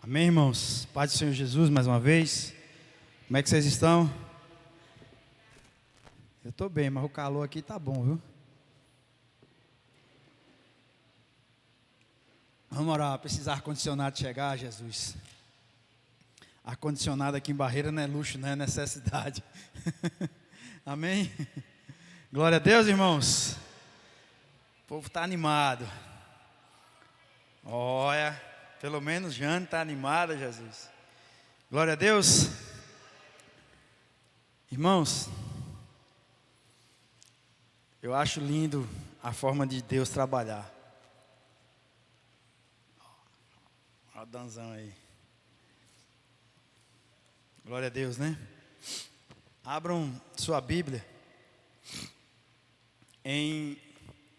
Amém, irmãos? Paz do Senhor Jesus, mais uma vez. Como é que vocês estão? Eu estou bem, mas o calor aqui tá bom, viu? Vamos orar, precisar ar-condicionado chegar, Jesus. Ar-condicionado aqui em Barreira não é luxo, não é necessidade. Amém? Glória a Deus, irmãos. O povo está animado. Olha, pelo menos Jane está animada, Jesus. Glória a Deus. Irmãos, eu acho lindo a forma de Deus trabalhar. Olha o danzão aí. Glória a Deus, né? Abram sua Bíblia em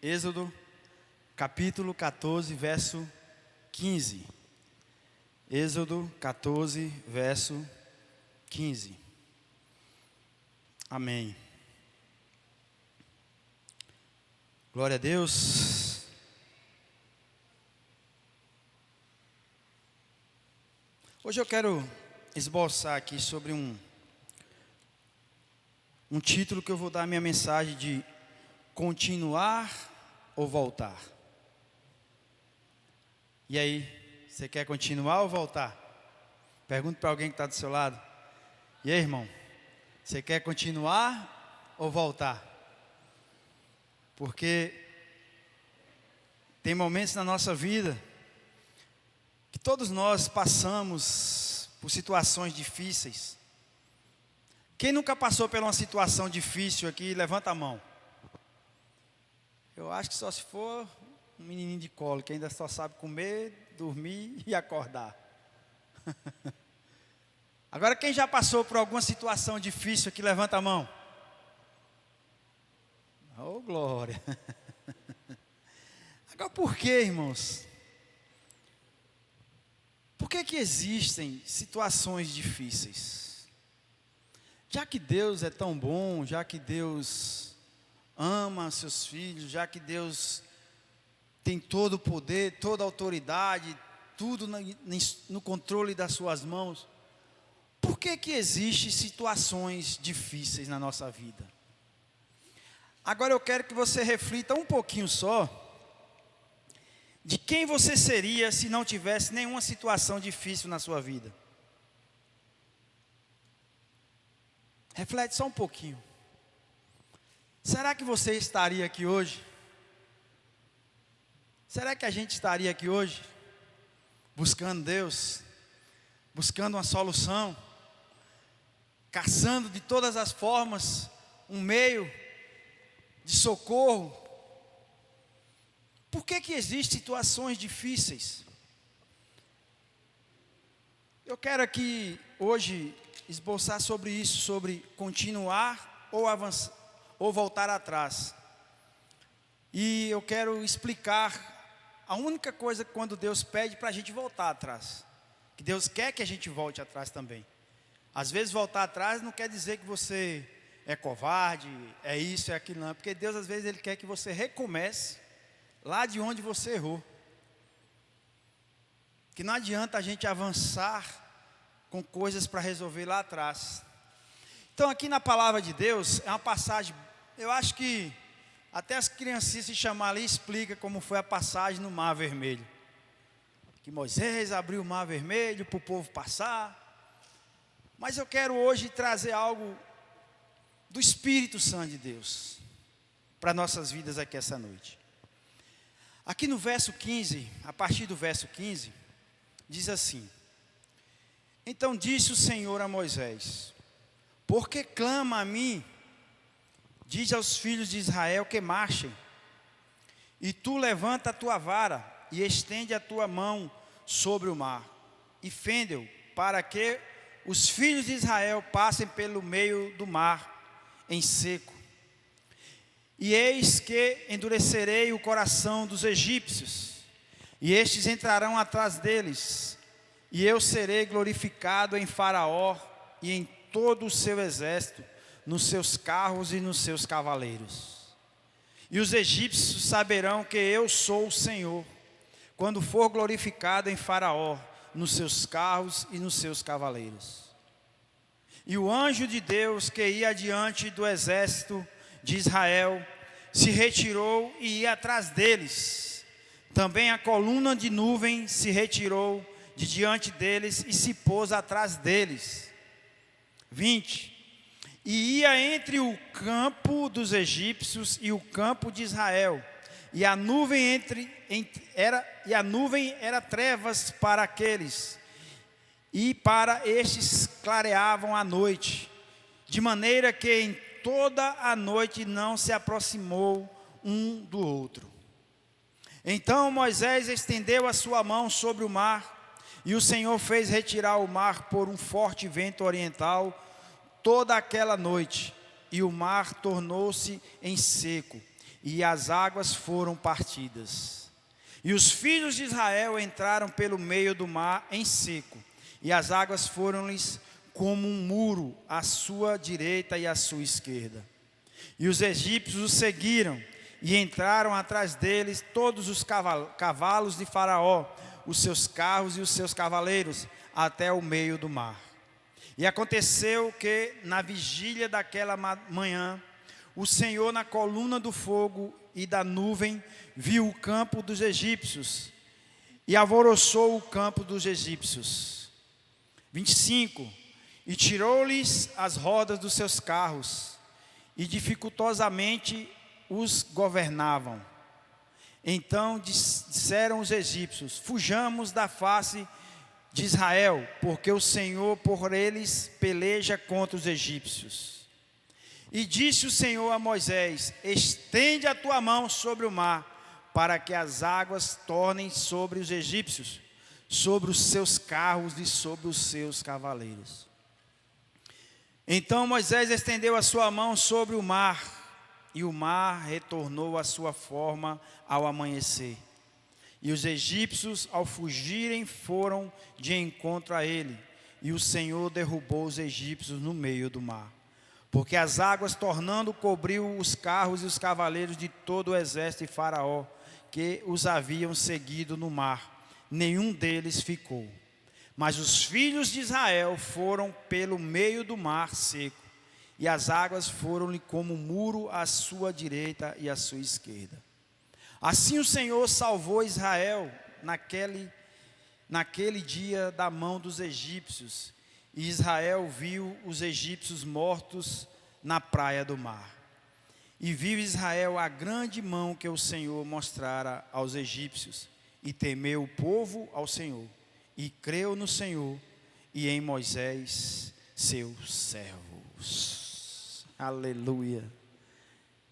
Êxodo, capítulo 14, verso 15. Êxodo 14, verso 15. Amém. Glória a Deus. Hoje eu quero esboçar aqui sobre um título que eu vou dar a minha mensagem de continuar ou voltar. E aí, você quer continuar ou voltar? Pergunta para alguém que está do seu lado. E aí, irmão, você quer continuar ou voltar? Porque tem momentos na nossa vida que todos nós passamos por situações difíceis. Quem nunca passou por uma situação difícil aqui, levanta a mão. Eu acho que só se for um menininho de colo, que ainda só sabe comer, dormir e acordar. Agora, quem já passou por alguma situação difícil aqui, levanta a mão. Oh, glória. Agora, por que, irmãos? Por que existem situações difíceis? Já que Deus é tão bom, já que Deus ama seus filhos, já que Deus tem todo o poder, toda a autoridade, tudo no controle das suas mãos, por que existem situações difíceis na nossa vida? Agora eu quero que você reflita um pouquinho só de quem você seria se não tivesse nenhuma situação difícil na sua vida. Reflete só um pouquinho. Será que você estaria aqui hoje? Será que a gente estaria aqui hoje buscando Deus, buscando uma solução, caçando de todas as formas um meio de socorro? Por que existem situações difíceis? Eu quero aqui hoje esboçar sobre isso, sobre continuar ou avançar, ou voltar atrás. E eu quero explicar a única coisa quando Deus pede para a gente voltar atrás, que Deus quer que a gente volte atrás também. Às vezes voltar atrás não quer dizer que você é covarde, é isso, é aquilo, não. Porque Deus às vezes Ele quer que você recomece lá de onde você errou. Que não adianta a gente avançar com coisas para resolver lá atrás. Então aqui na palavra de Deus, é uma passagem, eu acho que até as criancinhas se chamar ali, explica como foi a passagem no Mar Vermelho. Que Moisés abriu o Mar Vermelho para o povo passar. Mas eu quero hoje trazer algo do Espírito Santo de Deus para nossas vidas aqui essa noite. Aqui no verso 15, a partir do verso 15, diz assim: Então disse o Senhor a Moisés: Por que clama a mim? Diz aos filhos de Israel que marchem. E tu levanta a tua vara e estende a tua mão sobre o mar, e fende-o, para que os filhos de Israel passem pelo meio do mar em seco. E eis que endurecerei o coração dos egípcios, e estes entrarão atrás deles, e eu serei glorificado em Faraó e em todo o seu exército, nos seus carros e nos seus cavaleiros. E os egípcios saberão que eu sou o Senhor, quando for glorificado em Faraó, nos seus carros e nos seus cavaleiros. E o anjo de Deus que ia adiante do exército de Israel se retirou e ia atrás deles. Também a coluna de nuvem se retirou de diante deles e se pôs atrás deles. 20. E ia entre o campo dos egípcios e o campo de Israel. E a nuvem era trevas para aqueles, e para estes clareavam a noite, de maneira que em toda a noite não se aproximou um do outro. Então Moisés estendeu a sua mão sobre o mar, e o Senhor fez retirar o mar por um forte vento oriental toda aquela noite, e o mar tornou-se em seco, e as águas foram partidas. E os filhos de Israel entraram pelo meio do mar em seco, e as águas foram-lhes como um muro à sua direita e à sua esquerda. E os egípcios os seguiram, e entraram atrás deles todos os cavalos de Faraó, os seus carros e os seus cavaleiros, até o meio do mar. E aconteceu que, na vigília daquela manhã, o Senhor, na coluna do fogo e da nuvem, viu o campo dos egípcios e alvoroçou o campo dos egípcios. 25. E tirou-lhes as rodas dos seus carros, e dificultosamente os governavam. Então disseram os egípcios: fujamos da face de Israel, porque o Senhor por eles peleja contra os egípcios. E disse o Senhor a Moisés: estende a tua mão sobre o mar, para que as águas tornem sobre os egípcios, sobre os seus carros e sobre os seus cavaleiros. Então Moisés estendeu a sua mão sobre o mar, e o mar retornou à sua forma ao amanhecer. E os egípcios, ao fugirem, foram de encontro a ele, e o Senhor derrubou os egípcios no meio do mar. Porque as águas, tornando, cobriu os carros e os cavaleiros de todo o exército de Faraó, que os haviam seguido no mar. Nenhum deles ficou. Mas os filhos de Israel foram pelo meio do mar seco, e as águas foram-lhe como um muro à sua direita e à sua esquerda. Assim o Senhor salvou Israel naquele dia da mão dos egípcios, e Israel viu os egípcios mortos na praia do mar. E viu Israel a grande mão que o Senhor mostrara aos egípcios, e temeu o povo ao Senhor, e creu no Senhor e em Moisés, seu servo. Aleluia.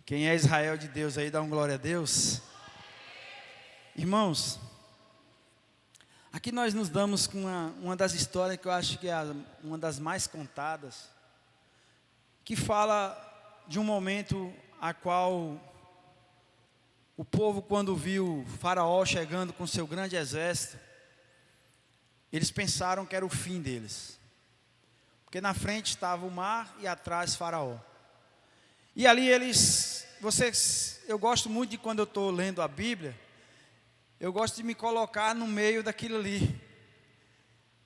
Quem é Israel de Deus aí, dá um glória a Deus. Irmãos, aqui nós nos damos com uma das histórias que eu acho que é uma das mais contadas, que fala de um momento a qual o povo, quando viu Faraó chegando com seu grande exército, eles pensaram que era o fim deles, porque na frente estava o mar e atrás Faraó. E ali eu gosto muito de, quando eu estou lendo a Bíblia, eu gosto de me colocar no meio daquilo ali.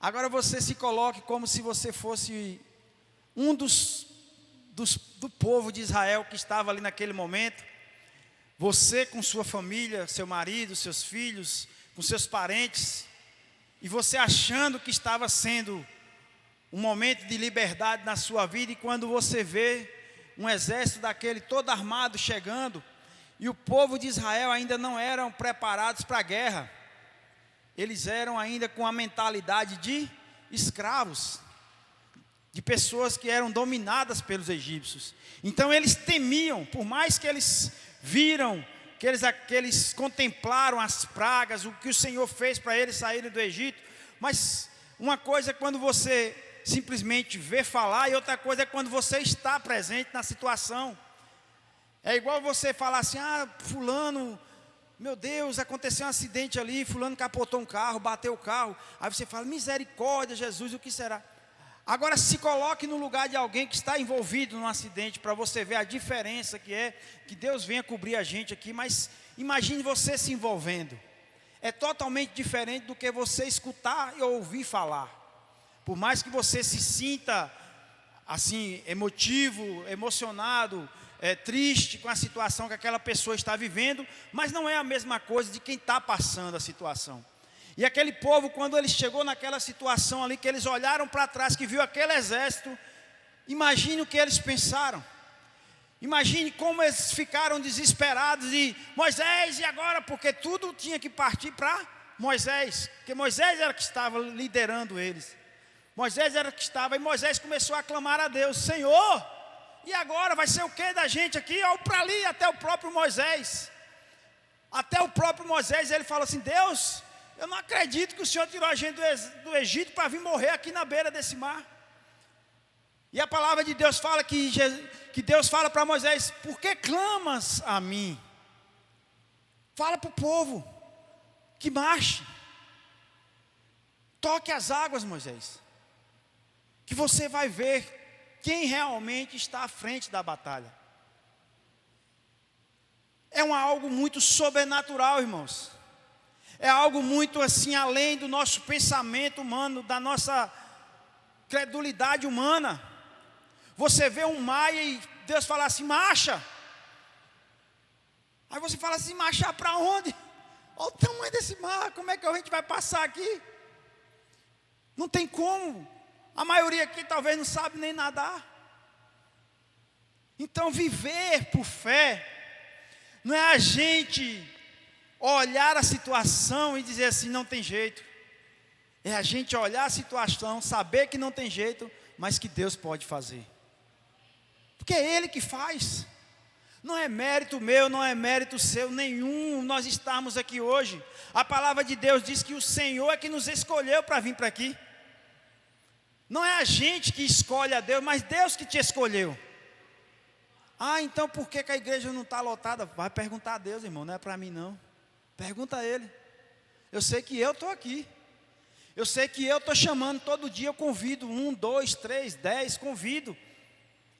Agora você se coloque como se você fosse um do povo de Israel que estava ali naquele momento. Você com sua família, seu marido, seus filhos, com seus parentes, e você achando que estava sendo um momento de liberdade na sua vida, e quando você vê um exército daquele todo armado chegando, e o povo de Israel ainda não eram preparados para a guerra, eles eram ainda com a mentalidade de escravos, de pessoas que eram dominadas pelos egípcios. Então eles temiam, por mais que eles viram, que eles contemplaram as pragas, o que o Senhor fez para eles saírem do Egito. Mas uma coisa é quando você simplesmente vê falar, e outra coisa é quando você está presente na situação. É igual você falar assim: fulano, meu Deus, aconteceu um acidente ali, fulano capotou um carro, bateu o carro. Aí você fala: misericórdia, Jesus, o que será? Agora se coloque no lugar de alguém que está envolvido num acidente, para você ver a diferença que é, que Deus venha cobrir a gente aqui, mas imagine você se envolvendo. é totalmente diferente do que você escutar e ouvir falar. Por mais que você se sinta assim, emotivo, emocionado, triste com a situação que aquela pessoa está vivendo, mas não é a mesma coisa de quem está passando a situação. E aquele povo, quando ele chegou naquela situação ali, que eles olharam para trás, que viu aquele exército, imagine o que eles pensaram. Imagine como eles ficaram desesperados e Moisés, e agora? Porque tudo tinha que partir para Moisés, porque Moisés era que estava liderando eles. Moisés era que estava, e Moisés começou a clamar a Deus: Senhor, e agora vai ser o que da gente aqui? Olha para ali, até o próprio Moisés. Até o próprio Moisés, ele falou assim: Deus, eu não acredito que o Senhor tirou a gente do Egito para vir morrer aqui na beira desse mar. E a palavra de Deus fala que Deus fala para Moisés: por que clamas a mim? Fala para o povo que marche. Toque as águas, Moisés, que você vai ver quem realmente está à frente da batalha. É algo muito sobrenatural, irmãos. É algo muito assim, além do nosso pensamento humano, da nossa credulidade humana. Você vê um mar e Deus fala assim: marcha. Aí você fala assim: marchar para onde? Olha o tamanho desse mar, como é que a gente vai passar aqui? Não tem como. A maioria aqui talvez não sabe nem nadar. Então viver por fé não é a gente olhar a situação e dizer assim: não tem jeito. É a gente olhar a situação, saber que não tem jeito, mas que Deus pode fazer. Porque é Ele que faz. Não é mérito meu, não é mérito seu nenhum nós estarmos aqui hoje. A palavra de Deus diz que o Senhor é que nos escolheu para vir para aqui. Não é a gente que escolhe a Deus, mas Deus que te escolheu. Ah, então por que a igreja não está lotada? Vai perguntar a Deus, irmão, não é para mim não. Pergunta a Ele. Eu sei que eu estou aqui. Eu sei que eu estou chamando todo dia, eu convido 1, 2, 3, 10, convido.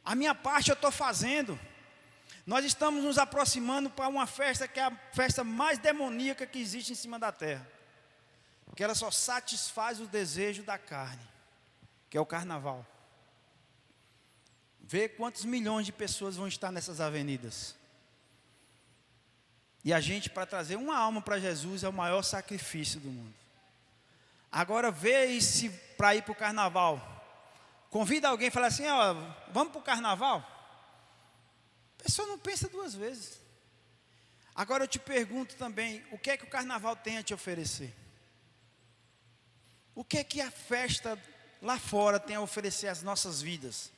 A minha parte eu estou fazendo. Nós estamos nos aproximando para uma festa que é a festa mais demoníaca que existe em cima da terra. Porque ela só satisfaz o desejo da carne, que é o carnaval. Vê quantos milhões de pessoas vão estar nessas avenidas. E a gente, para trazer uma alma para Jesus, é o maior sacrifício do mundo. Agora vê se para ir para o carnaval, convida alguém e fala assim: ó, vamos para o carnaval? A pessoa não pensa duas vezes. Agora eu te pergunto também: o que é que o carnaval tem a te oferecer? O que é que a festa lá fora tem a oferecer às nossas vidas?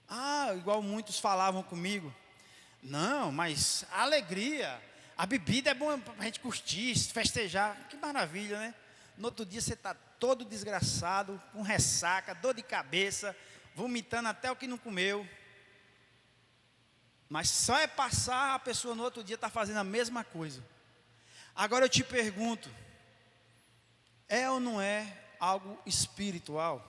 Ah, igual muitos falavam comigo: não, mas a alegria, a bebida é bom para a gente curtir, festejar. Que maravilha, né? No outro dia você está todo desgraçado, com ressaca, dor de cabeça, vomitando até o que não comeu. Mas só é passar, a pessoa no outro dia está fazendo a mesma coisa. Agora eu te pergunto: é ou não é algo espiritual?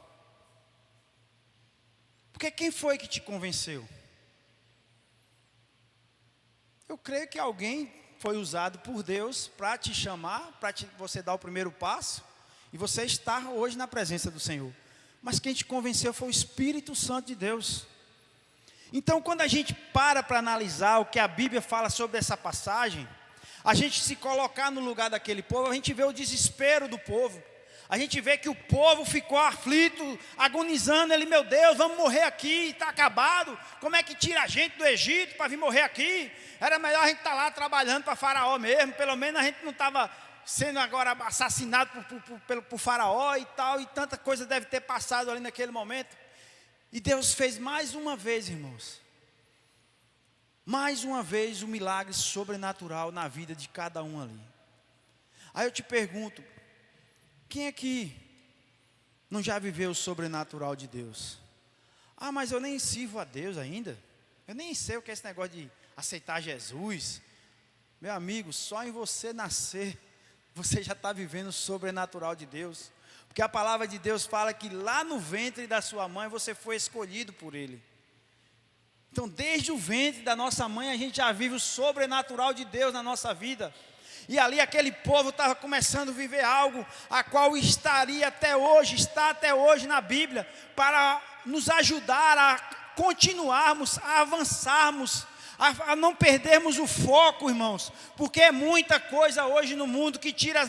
Porque quem foi que te convenceu? Eu creio que alguém foi usado por Deus para te chamar, para você dar o primeiro passo, e você estar hoje na presença do Senhor. Mas quem te convenceu foi o Espírito Santo de Deus. Então, quando a gente para analisar o que a Bíblia fala sobre essa passagem, a gente se colocar no lugar daquele povo, a gente vê o desespero do povo. A gente vê que o povo ficou aflito, agonizando. Ele: meu Deus, vamos morrer aqui, está acabado. Como é que tira a gente do Egito para vir morrer aqui? Era melhor a gente estar lá trabalhando para Faraó mesmo. Pelo menos a gente não estava sendo agora assassinado por Faraó e tal. E tanta coisa deve ter passado ali naquele momento. E Deus fez mais uma vez, irmãos, mais uma vez um milagre sobrenatural na vida de cada um ali. Aí eu te pergunto: quem aqui não já viveu o sobrenatural de Deus? Ah, mas eu nem sirvo a Deus ainda. Eu nem sei o que é esse negócio de aceitar Jesus. Meu amigo, só em você nascer, você já está vivendo o sobrenatural de Deus. Porque a palavra de Deus fala que lá no ventre da sua mãe você foi escolhido por Ele. Então desde o ventre da nossa mãe a gente já vive o sobrenatural de Deus na nossa vida. E ali aquele povo estava começando a viver algo a qual estaria até hoje, está até hoje na Bíblia, para nos ajudar a continuarmos, a avançarmos, a não perdermos o foco, irmãos, porque é muita coisa hoje no mundo que tira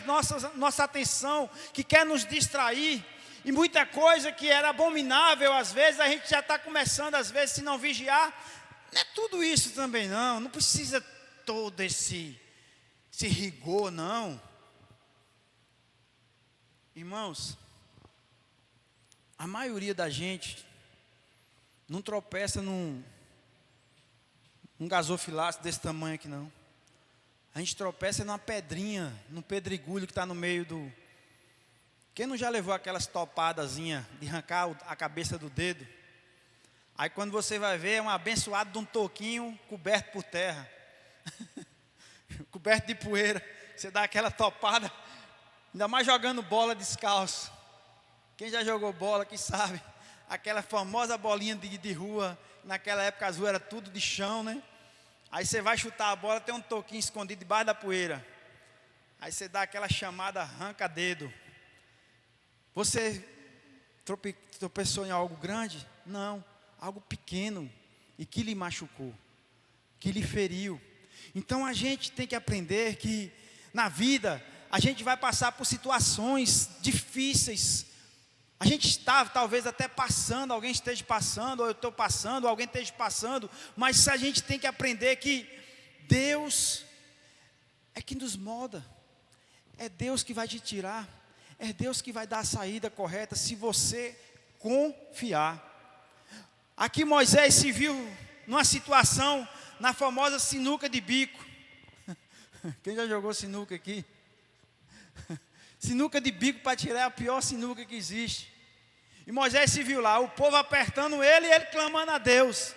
nossa atenção, que quer nos distrair, e muita coisa que era abominável, às vezes a gente já está começando, às vezes, se não vigiar. Não é tudo isso também não precisa todo esse rigor não. Irmãos, a maioria da gente não tropeça num gasofilaço desse tamanho aqui não. A gente tropeça numa pedrinha, num pedregulho que está no meio do... Quem não já levou aquelas topadazinhas de arrancar a cabeça do dedo? Aí quando você vai ver, é um abençoado de um toquinho coberto por terra. Coberto de poeira. Você dá aquela topada, ainda mais jogando bola descalço. Quem já jogou bola, que sabe. Aquela famosa bolinha de rua. Naquela época as ruas era tudo de chão, né? Aí você vai chutar a bola, tem um toquinho escondido debaixo da poeira. Aí você dá aquela chamada arranca-dedo. Você tropeçou em algo grande? Não, algo pequeno e que lhe machucou, que lhe feriu. Então a gente tem que aprender que na vida a gente vai passar por situações difíceis. A gente está talvez até passando, alguém esteja passando, ou eu estou passando, ou alguém esteja passando, mas a gente tem que aprender que Deus é que nos molda, é Deus que vai te tirar. É Deus que vai dar a saída correta se você confiar. Aqui Moisés se viu numa situação, na famosa sinuca de bico. Quem já jogou sinuca aqui? Sinuca de bico para tirar é a pior sinuca que existe. E Moisés se viu lá, o povo apertando ele e ele clamando a Deus.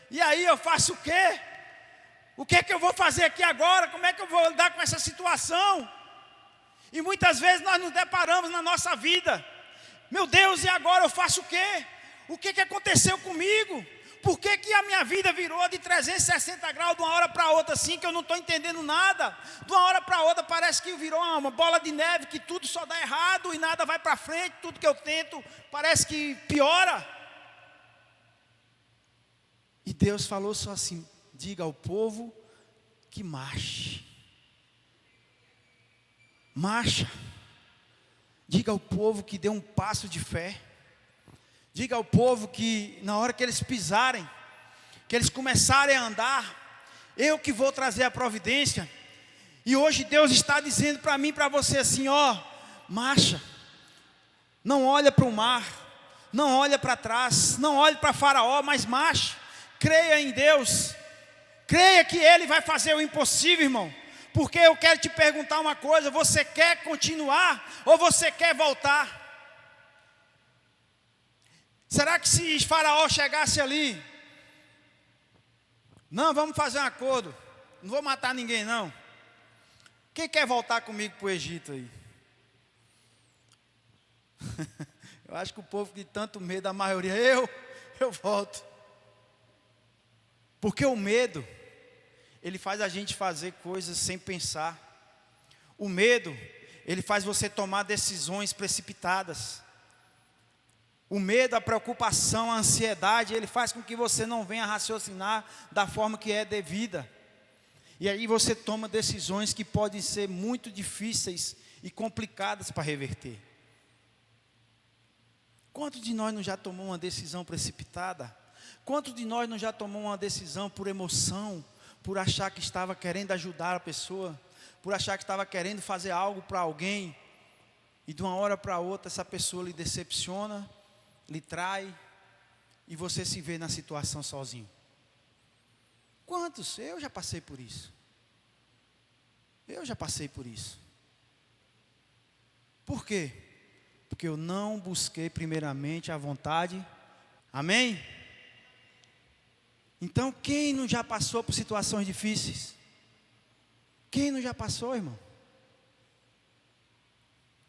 E aí eu faço o quê? O que é que eu vou fazer aqui agora? Como é que eu vou lidar com essa situação? E muitas vezes nós nos deparamos na nossa vida. Meu Deus, e agora eu faço o quê? O que aconteceu comigo? Por que a minha vida virou de 360 graus de uma hora para outra assim, que eu não estou entendendo nada? De uma hora para outra parece que virou uma bola de neve, que tudo só dá errado e nada vai para frente, tudo que eu tento parece que piora. E Deus falou só assim, diga ao povo que marche. Marcha. Diga ao povo que dê um passo de fé. Diga ao povo que na hora que eles pisarem, que eles começarem a andar, eu que vou trazer a providência. E hoje Deus está dizendo para mim e para você assim, ó, marcha. Não olha para o mar, não olha para trás, não olhe para Faraó, mas marcha. Creia em Deus. Creia que Ele vai fazer o impossível, irmão. Porque eu quero te perguntar uma coisa, você quer continuar ou você quer voltar? Será que se Faraó chegasse ali, não, vamos fazer um acordo, não vou matar ninguém não. Quem quer voltar comigo para o Egito aí? Eu acho que o povo de tanto medo, a maioria, eu volto. Porque o medo, ele faz a gente fazer coisas sem pensar. O medo, ele faz você tomar decisões precipitadas. O medo, a preocupação, a ansiedade, ele faz com que você não venha raciocinar da forma que é devida. E aí você toma decisões que podem ser muito difíceis e complicadas para reverter. Quantos de nós não já tomou uma decisão precipitada? Quantos de nós não já tomou uma decisão por emoção, por achar que estava querendo ajudar a pessoa, por achar que estava querendo fazer algo para alguém, e de uma hora para outra essa pessoa lhe decepciona, lhe trai, e você se vê na situação sozinho? Quantos? Eu já passei por isso. Eu já passei por isso. Por quê? Porque eu não busquei primeiramente a vontade. Amém? Então, quem não já passou por situações difíceis? Quem não já passou, irmão?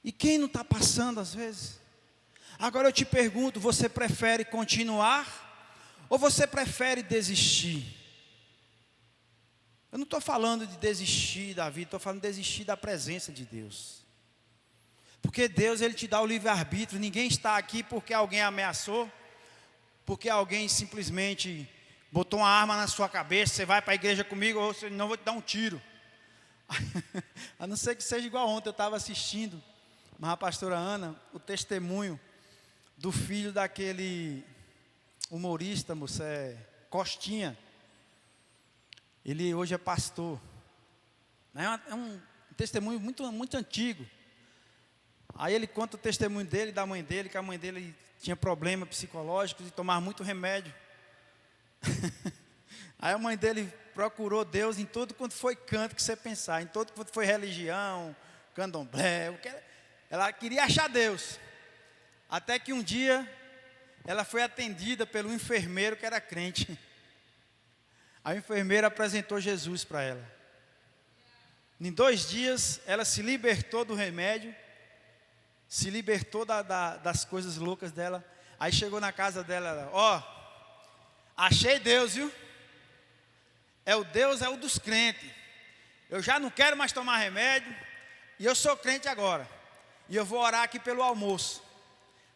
E quem não está passando às vezes? Agora eu te pergunto, você prefere continuar ou você prefere desistir? Eu não estou falando de desistir da vida, estou falando de desistir da presença de Deus. Porque Deus, Ele te dá o livre-arbítrio. Ninguém está aqui porque alguém ameaçou, porque alguém simplesmente botou uma arma na sua cabeça, você vai para a igreja comigo, ou senão eu vou te dar um tiro. A não ser que seja igual ontem, eu estava assistindo, mas a pastora Ana, o testemunho do filho daquele humorista, moça, Costinha. Ele hoje é pastor. É um testemunho muito, muito antigo. Aí ele conta o testemunho dele, da mãe dele, que a mãe dele tinha problemas psicológicos e tomava muito remédio. Aí a mãe dele procurou Deus em tudo quanto foi canto que você pensar, em tudo quanto foi religião, candomblé, ela queria achar Deus. Até que um dia ela foi atendida pelo enfermeiro que era crente. A enfermeira apresentou Jesus para ela. Em 2 dias ela se libertou do remédio, se libertou das coisas loucas dela. Aí chegou na casa dela, ó, achei Deus, viu? Deus é o dos crentes. Eu já não quero mais tomar remédio. E eu sou crente agora. E eu vou orar aqui pelo almoço.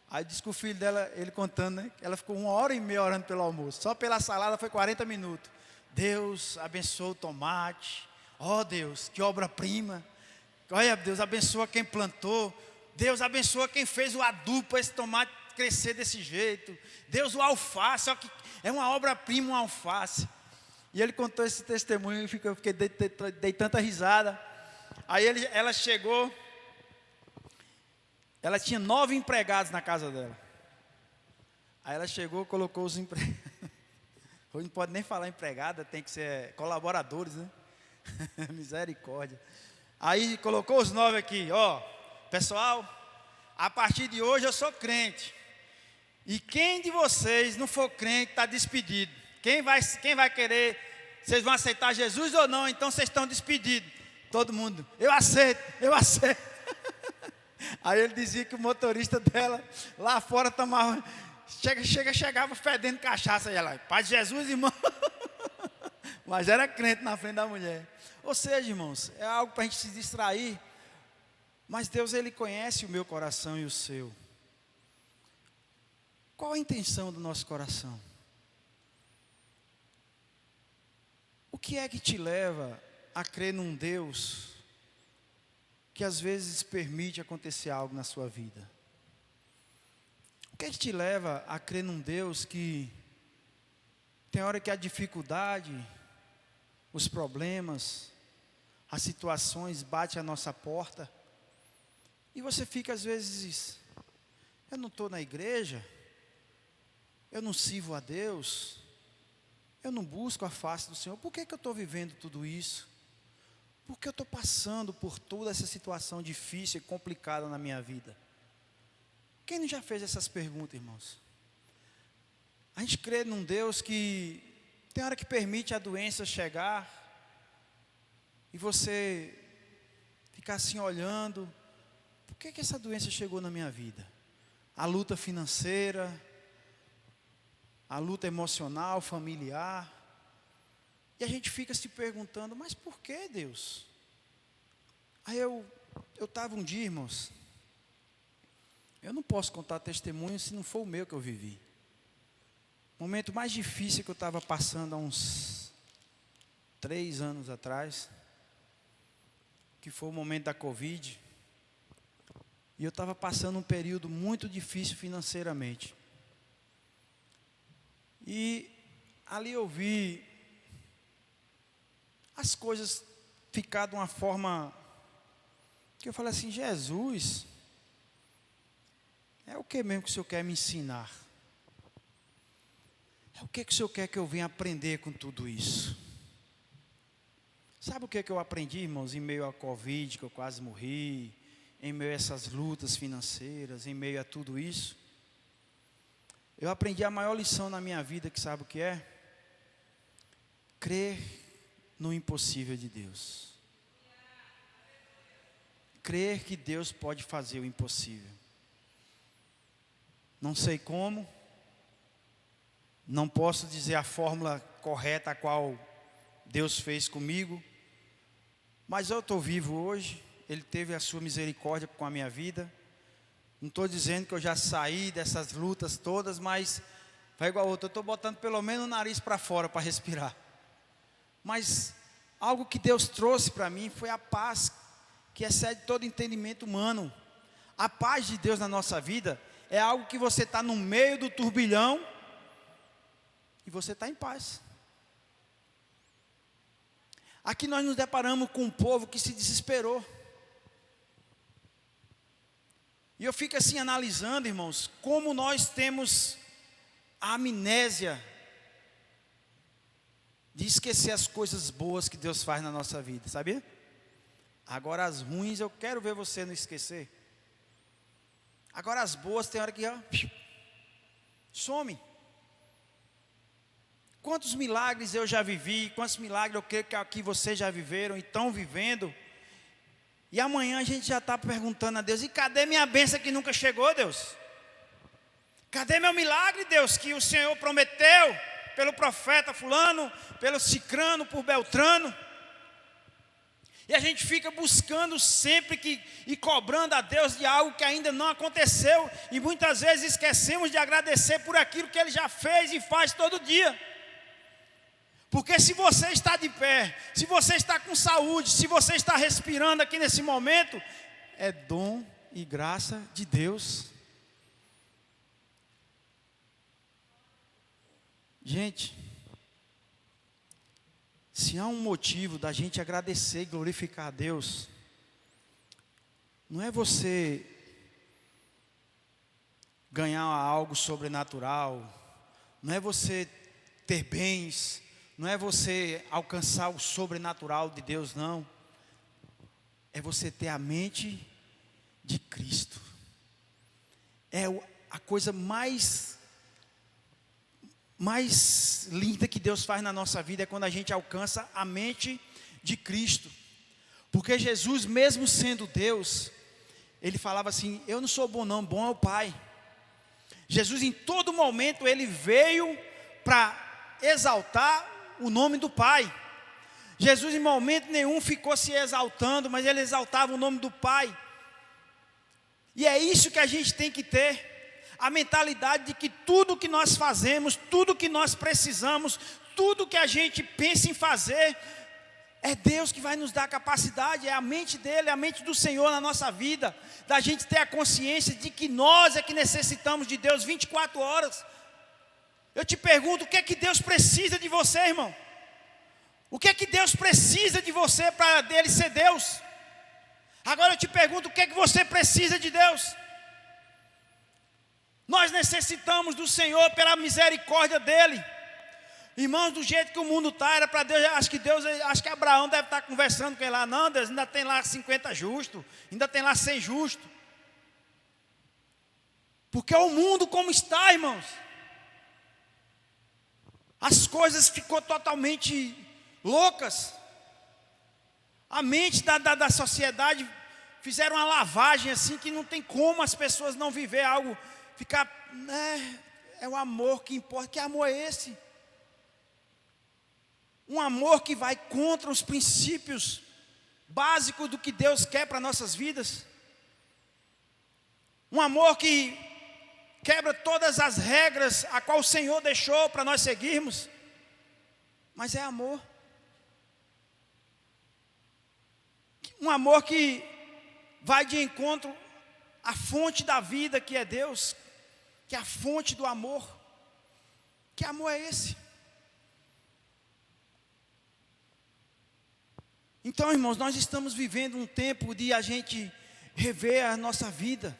Aí disse que o filho dela, ele contando, né? Ela ficou 1h30 orando pelo almoço. Só pela salada foi 40 minutos. Deus abençoa o tomate. Ó Deus, que obra-prima. Olha, Deus abençoa quem plantou. Deus abençoa quem fez o adubo para esse tomate crescer desse jeito. Deus, o alface, ó, que é uma obra-prima, um alface. E ele contou esse testemunho e eu fiquei, dei tanta risada. Aí ela chegou, ela tinha 9 empregados na casa dela. Aí ela chegou, colocou os empregados. Hoje não pode nem falar empregada, tem que ser colaboradores, né? Misericórdia. Aí colocou os 9 aqui, ó, pessoal, a partir de hoje eu sou crente. E quem de vocês não for crente está despedido. Quem vai querer, vocês vão aceitar Jesus ou não? Então vocês estão despedidos. Todo mundo, eu aceito. Aí ele dizia que o motorista dela lá fora tomava, chegava fedendo cachaça. E ela, Pai de Jesus, irmão. Mas era crente na frente da mulher. Ou seja, irmãos, é algo para a gente se distrair. Mas Deus, Ele conhece o meu coração e o seu. Qual a intenção do nosso coração? O que é que te leva a crer num Deus que às vezes permite acontecer algo na sua vida? O que é que te leva a crer num Deus que tem hora que a dificuldade, os problemas, as situações batem à nossa porta e você fica às vezes, eu não estou na igreja, eu não sirvo a Deus, eu não busco a face do Senhor, por que eu estou vivendo tudo isso? Por que eu estou passando por toda essa situação difícil e complicada na minha vida? Quem não já fez essas perguntas, irmãos? A gente crê num Deus que tem hora que permite a doença chegar e você ficar assim olhando, por que essa doença chegou na minha vida? A luta financeira, a luta emocional, familiar. E a gente fica se perguntando, mas por que, Deus? Aí eu estava um dia, irmãos, eu não posso contar testemunho se não for o meu que eu vivi. O momento mais difícil que eu estava passando há uns 3 anos atrás, que foi o momento da Covid, e eu estava passando um período muito difícil financeiramente. E ali eu vi as coisas ficar de uma forma que eu falei assim, Jesus, é o que mesmo que o Senhor quer me ensinar? É o que o Senhor quer que eu venha aprender com tudo isso? Sabe o que eu aprendi, irmãos, em meio à Covid, que eu quase morri, em meio a essas lutas financeiras, em meio a tudo isso? Eu aprendi a maior lição na minha vida, que sabe o que é? Crer no impossível de Deus. Crer que Deus pode fazer o impossível. Não sei como, não posso dizer a fórmula correta a qual Deus fez comigo, mas eu estou vivo hoje. Ele teve a sua misericórdia com a minha vida. Não estou dizendo que eu já saí dessas lutas todas, mas vai igual a outra, eu estou botando pelo menos o nariz para fora para respirar. Mas algo que Deus trouxe para mim foi a paz que excede todo entendimento humano. A paz de Deus na nossa vida é algo que você está no meio do turbilhão e você está em paz. Aqui nós nos deparamos com um povo que se desesperou. E eu fico assim analisando, irmãos, como nós temos a amnésia de esquecer as coisas boas que Deus faz na nossa vida, sabia? Agora as ruins eu quero ver você não esquecer. Agora as boas tem hora que some. Quantos milagres eu já vivi, quantos milagres eu creio que aqui vocês já viveram e estão vivendo. E amanhã a gente já está perguntando a Deus, e cadê minha bênção que nunca chegou, Deus? Cadê meu milagre, Deus, que o Senhor prometeu pelo profeta fulano, pelo cicrano, por Beltrano? E a gente fica buscando sempre e cobrando a Deus de algo que ainda não aconteceu. E muitas vezes esquecemos de agradecer por aquilo que Ele já fez e faz todo dia. Porque se você está de pé, se você está com saúde, se você está respirando aqui nesse momento, é dom e graça de Deus. Gente, se há um motivo da gente agradecer e glorificar a Deus, não é você ganhar algo sobrenatural, não é você ter bens, não é você alcançar o sobrenatural de Deus, não. É você ter a mente de Cristo. É a coisa mais linda que Deus faz na nossa vida, é quando a gente alcança a mente de Cristo. Porque Jesus, mesmo sendo Deus, Ele falava assim, eu não sou bom não, bom é o Pai. Jesus em todo momento, Ele veio para exaltar o nome do Pai. Jesus em momento nenhum ficou se exaltando, mas Ele exaltava o nome do Pai. E é isso que a gente tem que ter. A mentalidade de que tudo que nós fazemos, tudo que nós precisamos, tudo que a gente pensa em fazer, é Deus que vai nos dar a capacidade, é a mente dEle, é a mente do Senhor na nossa vida, da gente ter a consciência de que nós é que necessitamos de Deus 24 horas. Eu te pergunto, o que é que Deus precisa de você, irmão? O que é que Deus precisa de você para dele ser Deus? Agora eu te pergunto, o que é que você precisa de Deus? Nós necessitamos do Senhor pela misericórdia dEle. Irmãos, do jeito que o mundo está, era para Deus, acho que Abraão deve estar conversando com ele lá, não, Deus, ainda tem lá 50 justos, ainda tem lá 100 justos. Porque é o mundo como está, irmãos. As coisas ficou totalmente loucas. A mente da sociedade fizeram uma lavagem assim que não tem como as pessoas não viver algo, ficar, é o amor que importa. Que amor é esse? Um amor que vai contra os princípios básicos do que Deus quer para nossas vidas. Um amor que quebra todas as regras a qual o Senhor deixou para nós seguirmos. Mas é amor. Um amor que vai de encontro à fonte da vida, que é Deus, que é a fonte do amor. Que amor é esse? Então, irmãos, nós estamos vivendo um tempo de a gente rever a nossa vida,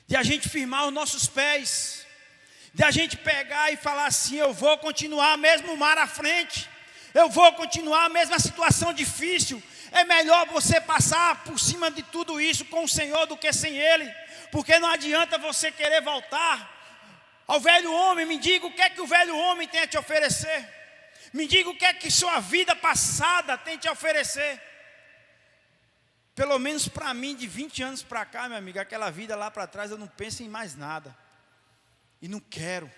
de a gente firmar os nossos pés, de a gente pegar e falar assim, eu vou continuar mesmo o mar à frente, eu vou continuar mesmo a situação difícil. É melhor você passar por cima de tudo isso com o Senhor do que sem Ele, porque não adianta você querer voltar ao velho homem. Me diga o que é que o velho homem tem a te oferecer. Me diga o que é que sua vida passada tem a te oferecer. Pelo menos para mim, de 20 anos para cá, meu amigo, aquela vida lá para trás, eu não penso em mais nada. E não quero.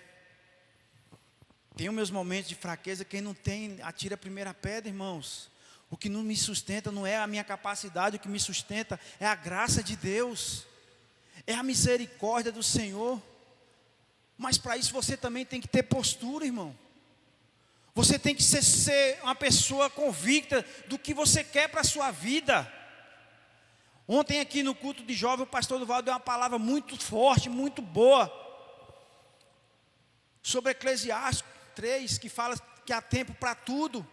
Tenho meus momentos de fraqueza. Quem não tem, atira a primeira pedra, irmãos. O que não me sustenta não é a minha capacidade, o que me sustenta é a graça de Deus, é a misericórdia do Senhor. Mas para isso você também tem que ter postura, irmão. Você tem que ser uma pessoa convicta do que você quer para a sua vida. Ontem aqui no culto de jovem, o pastor Duval deu uma palavra muito forte, muito boa, sobre Eclesiastes 3, que fala que há tempo para tudo.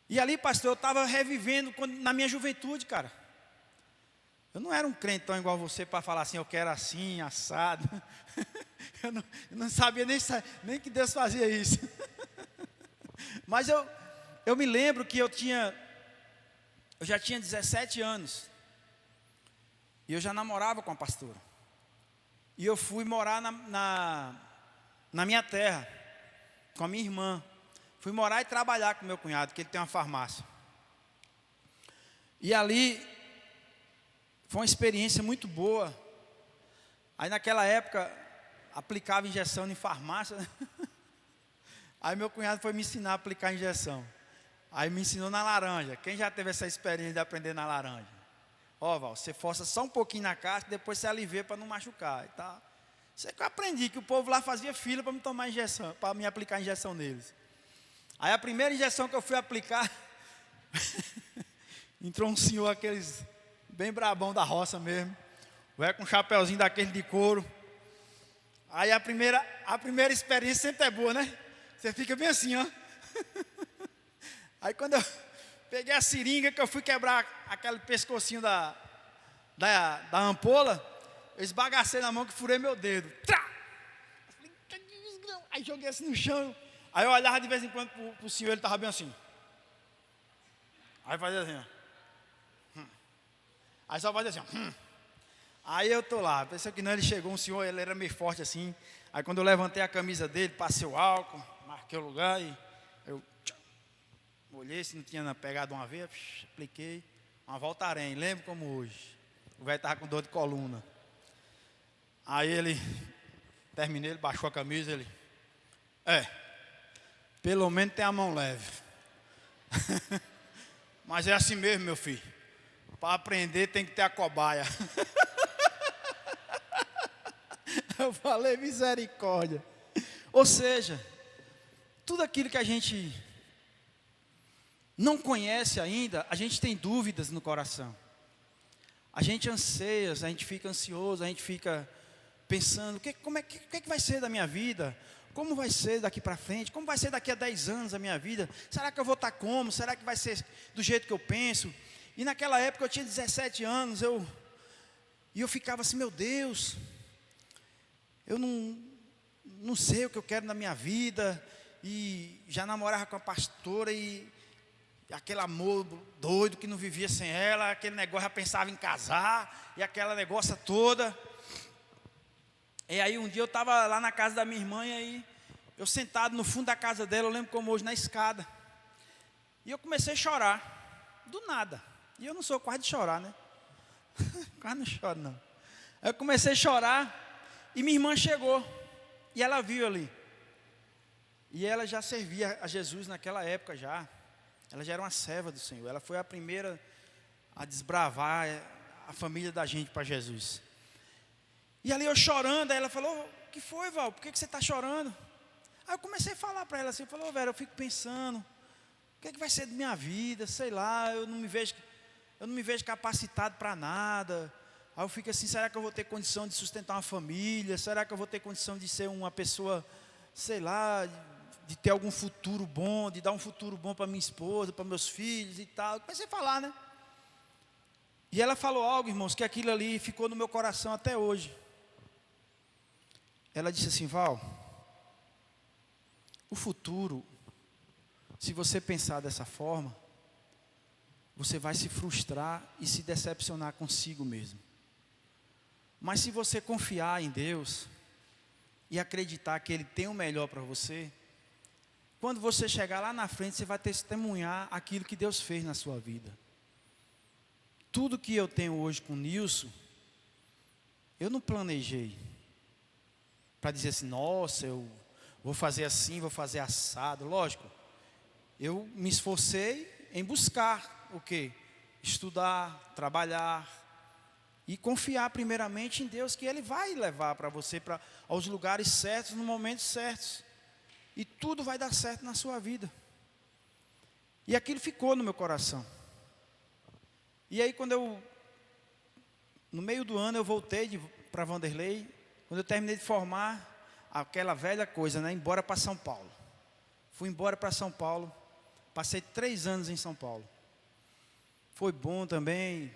E ali, pastor, eu estava revivendo na minha juventude, cara. Eu não era um crentão igual você para falar assim, eu quero assim, assado. Eu não sabia nem que Deus fazia isso. Mas eu me lembro que eu já tinha 17 anos. E eu já namorava com a pastora. E eu fui morar na minha terra, com a minha irmã. Fui morar e trabalhar com meu cunhado, que ele tem uma farmácia. E ali foi uma experiência muito boa. Aí naquela época aplicava injeção em farmácia, né? Aí meu cunhado foi me ensinar a aplicar injeção. Aí me ensinou na laranja. Quem já teve essa experiência de aprender na laranja? Ó, Val, você força só um pouquinho na casca, depois você alivia para não machucar e tal. Isso é que eu aprendi, que o povo lá fazia fila para me tomar injeção, para me aplicar injeção neles. Aí a primeira injeção que eu fui aplicar, entrou um senhor, aqueles bem brabão da roça mesmo, vai com um chapeuzinho daquele de couro. Aí a primeira experiência sempre é boa, né? Você fica bem assim, ó. Aí quando eu peguei a seringa, que eu fui quebrar aquele pescocinho da ampola, eu esbagacei na mão que furei meu dedo. Trá! Aí joguei assim no chão. Aí eu olhava de vez em quando pro senhor, ele estava bem assim. Aí fazia assim, ó. Aí só fazia assim, ó. Aí eu tô lá, pensei que não, ele chegou, um senhor, ele era meio forte assim. Aí quando eu levantei a camisa dele, passei o álcool, marquei o lugar e eu olhei se não tinha pegado uma veia, apliquei uma Voltaren, lembro como hoje. O velho estava com dor de coluna. Aí ele, terminei, ele baixou a camisa, ele, pelo menos tem a mão leve. Mas é assim mesmo, meu filho. Para aprender tem que ter a cobaia. Eu falei, misericórdia. Ou seja, tudo aquilo que a gente não conhece ainda, a gente tem dúvidas no coração. A gente anseia, a gente fica ansioso, a gente fica pensando, o que vai ser da minha vida? Como vai ser daqui para frente? Como vai ser daqui a 10 anos a minha vida? Será que eu vou estar como? Será que vai ser do jeito que eu penso? E naquela época eu tinha 17 anos, e eu ficava assim, meu Deus, eu não sei o que eu quero na minha vida, e já namorava com a pastora, e aquele amor doido que não vivia sem ela, aquele negócio, já pensava em casar, e aquela negócio toda. E aí um dia eu estava lá na casa da minha irmã, e aí eu sentado no fundo da casa dela, eu lembro como hoje, na escada. E eu comecei a chorar, do nada. E eu não sou quase de chorar, né? Quase não choro, não. Aí eu comecei a chorar, e minha irmã chegou, e ela viu ali. E ela já servia a Jesus naquela época já. Ela já era uma serva do Senhor. Ela foi a primeira a desbravar a família da gente para Jesus. E ali eu chorando, aí ela falou, o que foi, Val? Por que você está chorando? Aí eu comecei a falar para ela assim, falou, Vera, eu fico pensando, o que vai ser da minha vida? Sei lá, eu não me vejo capacitado para nada. Aí eu fico assim, será que eu vou ter condição de sustentar uma família? Será que eu vou ter condição de ser uma pessoa, sei lá, de ter algum futuro bom, de dar um futuro bom para minha esposa, para meus filhos e tal. Eu comecei a falar, né? E ela falou algo, irmãos, que aquilo ali ficou no meu coração até hoje. Ela disse assim, Val, o futuro, se você pensar dessa forma, você vai se frustrar e se decepcionar consigo mesmo. Mas se você confiar em Deus e acreditar que Ele tem o melhor para você, quando você chegar lá na frente, você vai testemunhar aquilo que Deus fez na sua vida. Tudo que eu tenho hoje com o Nilson, eu não planejei para dizer assim, nossa, eu vou fazer assim, vou fazer assado. Lógico, eu me esforcei em buscar o quê? Estudar, trabalhar e confiar primeiramente em Deus, que Ele vai levar para você aos lugares certos, no momentos certos. E tudo vai dar certo na sua vida. E aquilo ficou no meu coração. E aí no meio do ano eu voltei para Vanderlei. Quando eu terminei de formar, aquela velha coisa, né? Embora para São Paulo. Fui embora para São Paulo. Passei 3 anos em São Paulo. Foi bom também.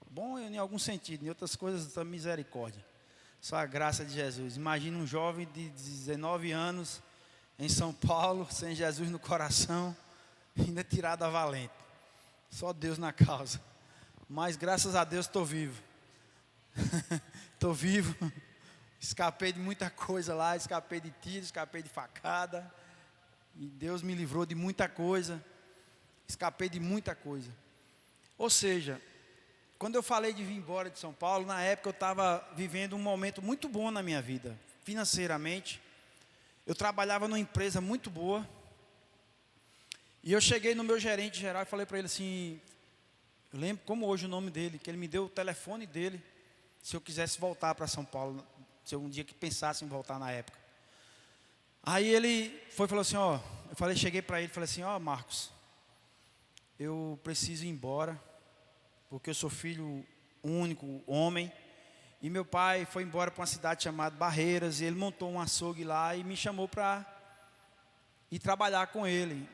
Bom em algum sentido, em outras coisas, a misericórdia. Só a graça de Jesus. Imagina um jovem de 19 anos em São Paulo, sem Jesus no coração, ainda tirado a valente. Só Deus na causa. Mas graças a Deus estou vivo. Estou vivo. Escapei de muita coisa lá, escapei de tiro, escapei de facada. E Deus me livrou de muita coisa. Escapei de muita coisa. Ou seja, quando eu falei de vir embora de São Paulo, na época eu estava vivendo um momento muito bom na minha vida, financeiramente. Eu trabalhava numa empresa muito boa. E eu cheguei no meu gerente geral e falei para ele assim, eu lembro como hoje o nome dele, que ele me deu o telefone dele, se eu quisesse voltar para São Paulo, se eu um dia que pensasse em voltar na época. Aí ele falou assim, cheguei para ele e falei assim, Marcos, eu preciso ir embora, porque eu sou filho único, homem, e meu pai foi embora para uma cidade chamada Barreiras, e ele montou um açougue lá e me chamou para ir trabalhar com ele.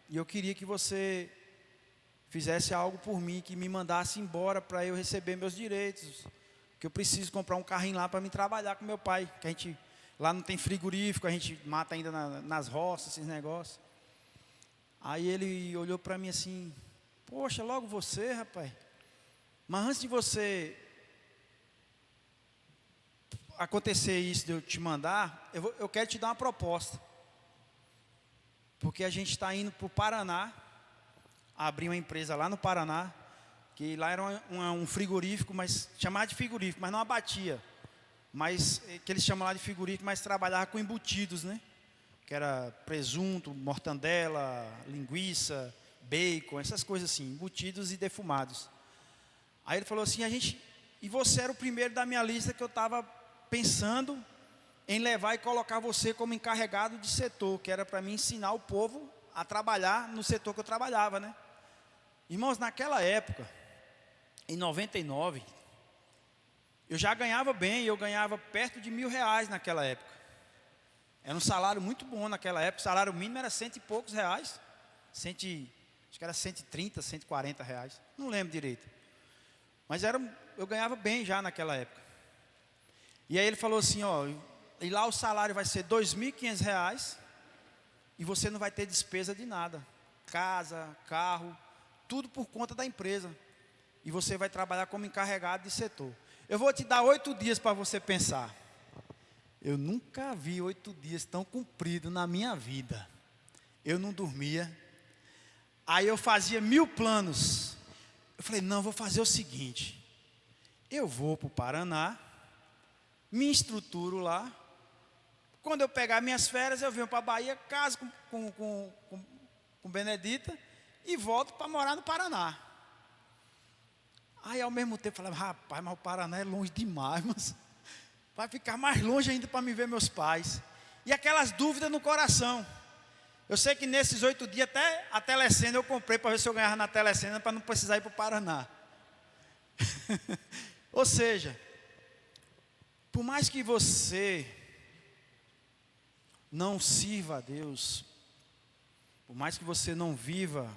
E eu queria que você fizesse algo por mim, que me mandasse embora para eu receber meus direitos, que eu preciso comprar um carrinho lá para me trabalhar com meu pai, que a gente, lá não tem frigorífico, a gente mata ainda nas roças, esses negócios. Aí ele olhou para mim assim, poxa, logo você, rapaz. Mas antes de você acontecer isso, de eu te mandar, eu quero te dar uma proposta. Porque a gente está indo para o Paraná, abrir uma empresa lá no Paraná, que lá era um frigorífico, mas chamado de frigorífico, mas não abatia. Mas que eles chamam lá de frigorífico, mas trabalhava com embutidos, né? Que era presunto, mortandela, linguiça, bacon, essas coisas assim, embutidos e defumados. Aí ele falou assim, e você era o primeiro da minha lista que eu estava pensando em levar e colocar você como encarregado de setor, que era para mim ensinar o povo a trabalhar no setor que eu trabalhava, né? Irmãos, naquela época, em 99, eu já ganhava bem, eu ganhava perto de R$1.000 naquela época. Era um salário muito bom naquela época, o salário mínimo era R$100 e poucos, acho que era 130, R$140, não lembro direito. Mas eu ganhava bem já naquela época. E aí ele falou assim, e lá o salário vai ser R$2.500 e você não vai ter despesa de nada. Casa, carro, tudo por conta da empresa. E você vai trabalhar como encarregado de setor. Eu vou te dar 8 dias para você pensar. Eu nunca vi 8 dias tão compridos na minha vida. Eu não dormia. Aí eu fazia 1000 planos. Eu falei, não, vou fazer o seguinte. Eu vou para o Paraná, me estruturo lá. Quando eu pegar minhas férias, eu venho para a Bahia, caso com Benedita e volto para morar no Paraná. Aí ao mesmo tempo eu falava, rapaz, mas o Paraná é longe demais, mas vai ficar mais longe ainda para me ver meus pais. E aquelas dúvidas no coração. Eu sei que nesses 8 dias, até a telecena eu comprei para ver se eu ganhava na telecena, para não precisar ir para o Paraná. Ou seja, por mais que você não sirva a Deus, por mais que você não viva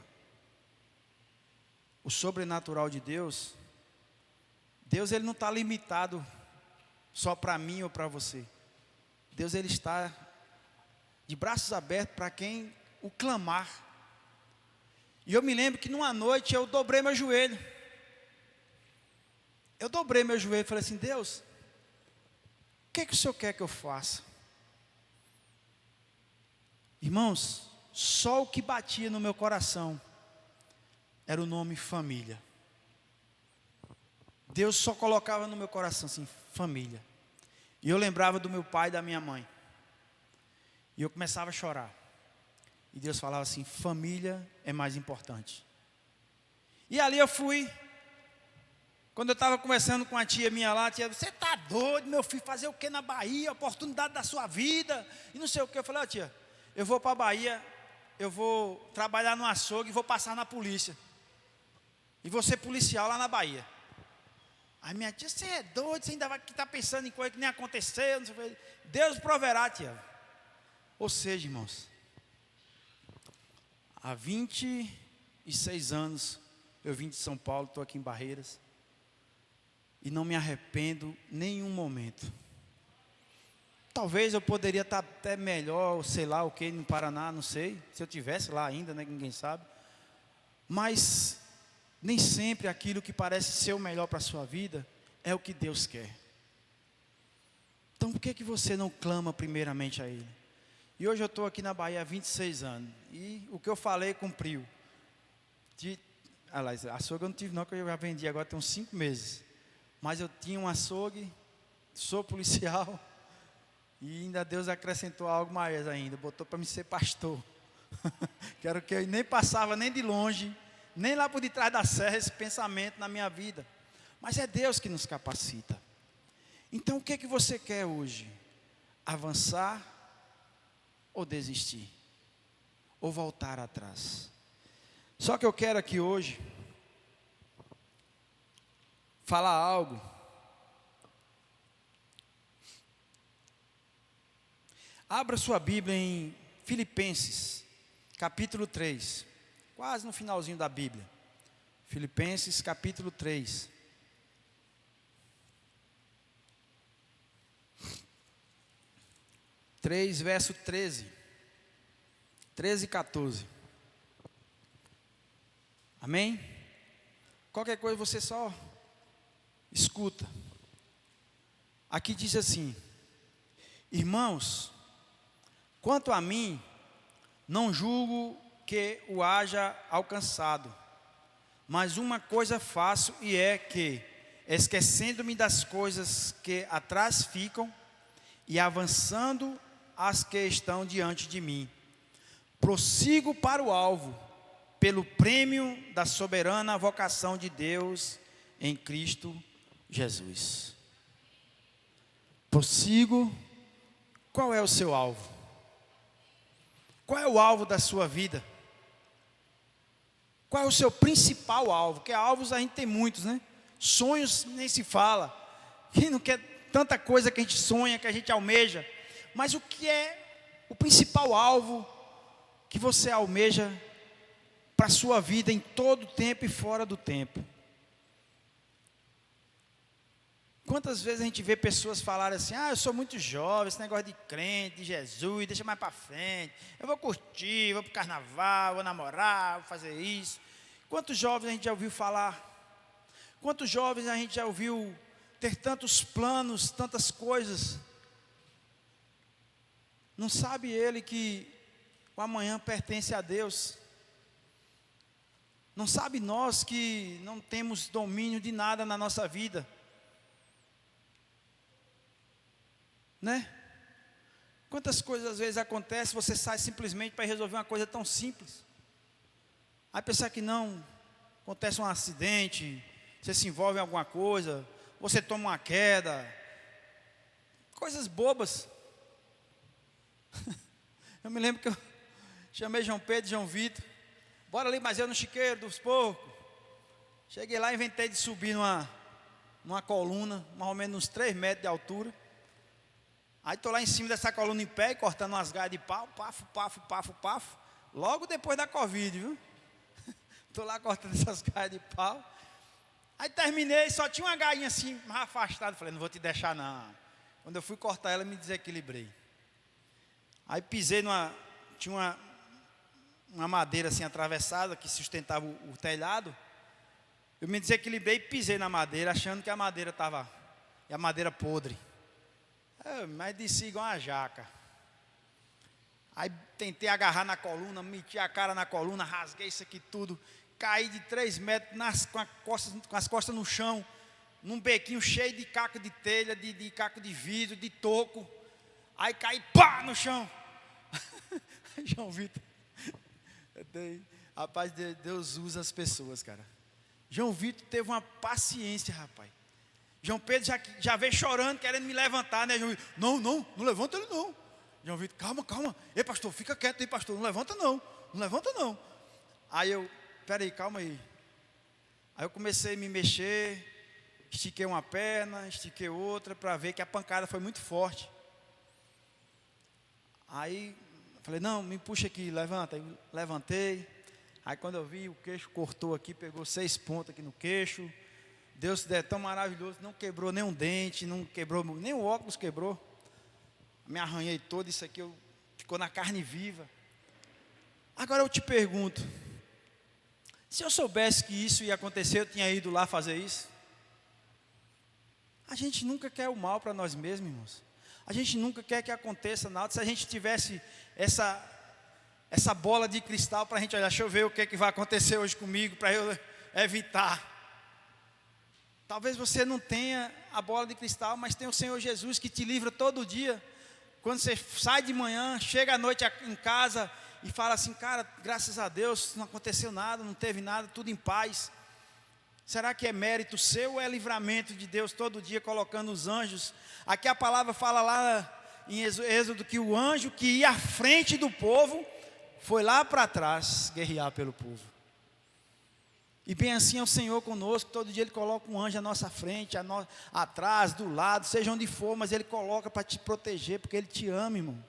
o sobrenatural de Deus, Deus ele não está limitado só para mim ou para você. Deus ele está de braços abertos para quem o clamar. E eu me lembro que numa noite eu dobrei meu joelho. Eu dobrei meu joelho e falei assim, Deus, o que o Senhor quer que eu faça? Irmãos, só o que batia no meu coração era o nome família. Deus só colocava no meu coração assim, família. E eu lembrava do meu pai e da minha mãe. E eu começava a chorar. E Deus falava assim: família é mais importante. E ali eu fui. Quando eu estava conversando com a tia minha lá, a tia: você está doido, meu filho, fazer o que na Bahia? Oportunidade da sua vida. E não sei o que. Eu falei: ó, tia, eu vou para a Bahia, eu vou trabalhar no açougue e vou passar na polícia. E vou ser policial lá na Bahia. Aí minha tia: você é doido, você ainda vai estar pensando em coisa que nem aconteceu. Não sei o que. Deus proverá, tia. Ou seja, irmãos, há 26 anos eu vim de São Paulo, estou aqui em Barreiras. E não me arrependo nenhum momento. Talvez eu poderia estar até melhor, sei lá o que, no Paraná, não sei. Se eu tivesse lá ainda, né, ninguém sabe. Mas nem sempre aquilo que parece ser o melhor para a sua vida é o que Deus quer. Então por que você não clama primeiramente a Ele? E hoje eu estou aqui na Bahia há 26 anos. E o que eu falei cumpriu. Aliás, açougue eu não tive não, que eu já vendi agora tem uns 5 meses. Mas eu tinha um açougue, sou policial. E ainda Deus acrescentou algo mais ainda. Botou para me ser pastor. Quero que eu nem passava nem de longe, nem lá por detrás da serra esse pensamento na minha vida. Mas é Deus que nos capacita. Então o que é que você quer hoje? Avançar ou desistir? Ou voltar atrás? Só que eu quero aqui hoje falar algo. Abra sua Bíblia em Filipenses, capítulo 3. Quase no finalzinho da Bíblia. Filipenses, capítulo 3. Verso 13. 13 e 14. Amém? Qualquer coisa você só escuta. Aqui diz assim: irmãos, quanto a mim, não julgo que o haja alcançado, mas uma coisa faço, e é que, esquecendo-me das coisas que atrás ficam, e avançando as que estão diante de mim, prossigo para o alvo, pelo prêmio da soberana vocação de Deus em Cristo Jesus. Prossigo. Qual é o seu alvo? Qual é o alvo da sua vida? Qual é o seu principal alvo? Porque alvos a gente tem muitos, né? Sonhos nem se fala. Quem não quer tanta coisa que a gente sonha, que a gente almeja? Mas o que é o principal alvo que você almeja para a sua vida em todo tempo e fora do tempo? Quantas vezes a gente vê pessoas falarem assim: eu sou muito jovem, esse negócio de crente, de Jesus, deixa mais para frente, eu vou curtir, vou para o carnaval, vou namorar, vou fazer isso. Quantos jovens a gente já ouviu falar? Quantos jovens a gente já ouviu ter tantos planos, tantas coisas? Não sabe ele que o amanhã pertence a Deus? Não sabe nós que não temos domínio de nada na nossa vida? Né? Quantas coisas às vezes acontecem, você sai simplesmente para resolver uma coisa tão simples. Aí pensar que não, acontece um acidente, você se envolve em alguma coisa, você toma uma queda, coisas bobas. Eu me lembro que eu chamei João Pedro e João Vitor, bora ali, mas eu no chiqueiro dos porcos. Cheguei lá e inventei de subir numa coluna, mais ou menos uns 3 metros de altura. Aí estou lá em cima dessa coluna em pé, cortando umas galhas de pau, pafo, pafo, pafo, pafo. Logo depois da Covid, viu? Estou lá cortando essas galhas de pau. Aí terminei, só tinha uma galinha assim, mais afastada. Falei: não vou te deixar não. Quando eu fui cortar ela, me desequilibrei. Aí pisei tinha uma madeira assim atravessada, que sustentava o telhado. Eu me desequilibrei e pisei na madeira, achando que a madeira estava, e a madeira podre. Mas desci igual uma jaca. Aí tentei agarrar na coluna, meti a cara na coluna, rasguei isso aqui tudo. Caí de 3 metros com as costas no chão, num bequinho cheio de caco de telha, de caco de vidro, de toco. Aí caí, pá, no chão. João Vitor, rapaz, Deus usa as pessoas, cara. João Vitor teve uma paciência, rapaz. João Pedro já veio chorando, querendo me levantar, né, João Vitor? Não levanta ele não. João Vitor, calma. Ei, pastor, fica quieto aí, pastor, não levanta não. Aí eu, peraí, calma aí. Aí eu comecei a me mexer, estiquei uma perna, estiquei outra, para ver que a pancada foi muito forte. Aí, falei, não, me puxa aqui, levanta. Aí levantei. Aí quando eu vi, o queixo cortou aqui, pegou 6 pontos aqui no queixo. Deus é tão maravilhoso, não quebrou nem um dente, não quebrou, nem o óculos quebrou. Me arranhei todo, isso aqui ficou na carne viva. Agora eu te pergunto, se eu soubesse que isso ia acontecer, eu tinha ido lá fazer isso? A gente nunca quer o mal para nós mesmos, irmãos. A gente nunca quer que aconteça nada. Se a gente tivesse essa bola de cristal para a gente olhar, deixa eu ver o que vai acontecer hoje comigo, para eu evitar. Talvez você não tenha a bola de cristal, mas tem o Senhor Jesus que te livra todo dia. Quando você sai de manhã, chega à noite em casa e fala assim, cara, graças a Deus não aconteceu nada, não teve nada, tudo em paz. Será que é mérito seu ou é livramento de Deus todo dia colocando os anjos? Aqui a palavra fala lá em Êxodo que o anjo que ia à frente do povo foi lá para trás guerrear pelo povo. E bem assim é o Senhor conosco, todo dia Ele coloca um anjo à nossa frente, atrás, do lado, seja onde for, mas Ele coloca para te proteger, porque Ele te ama, irmão.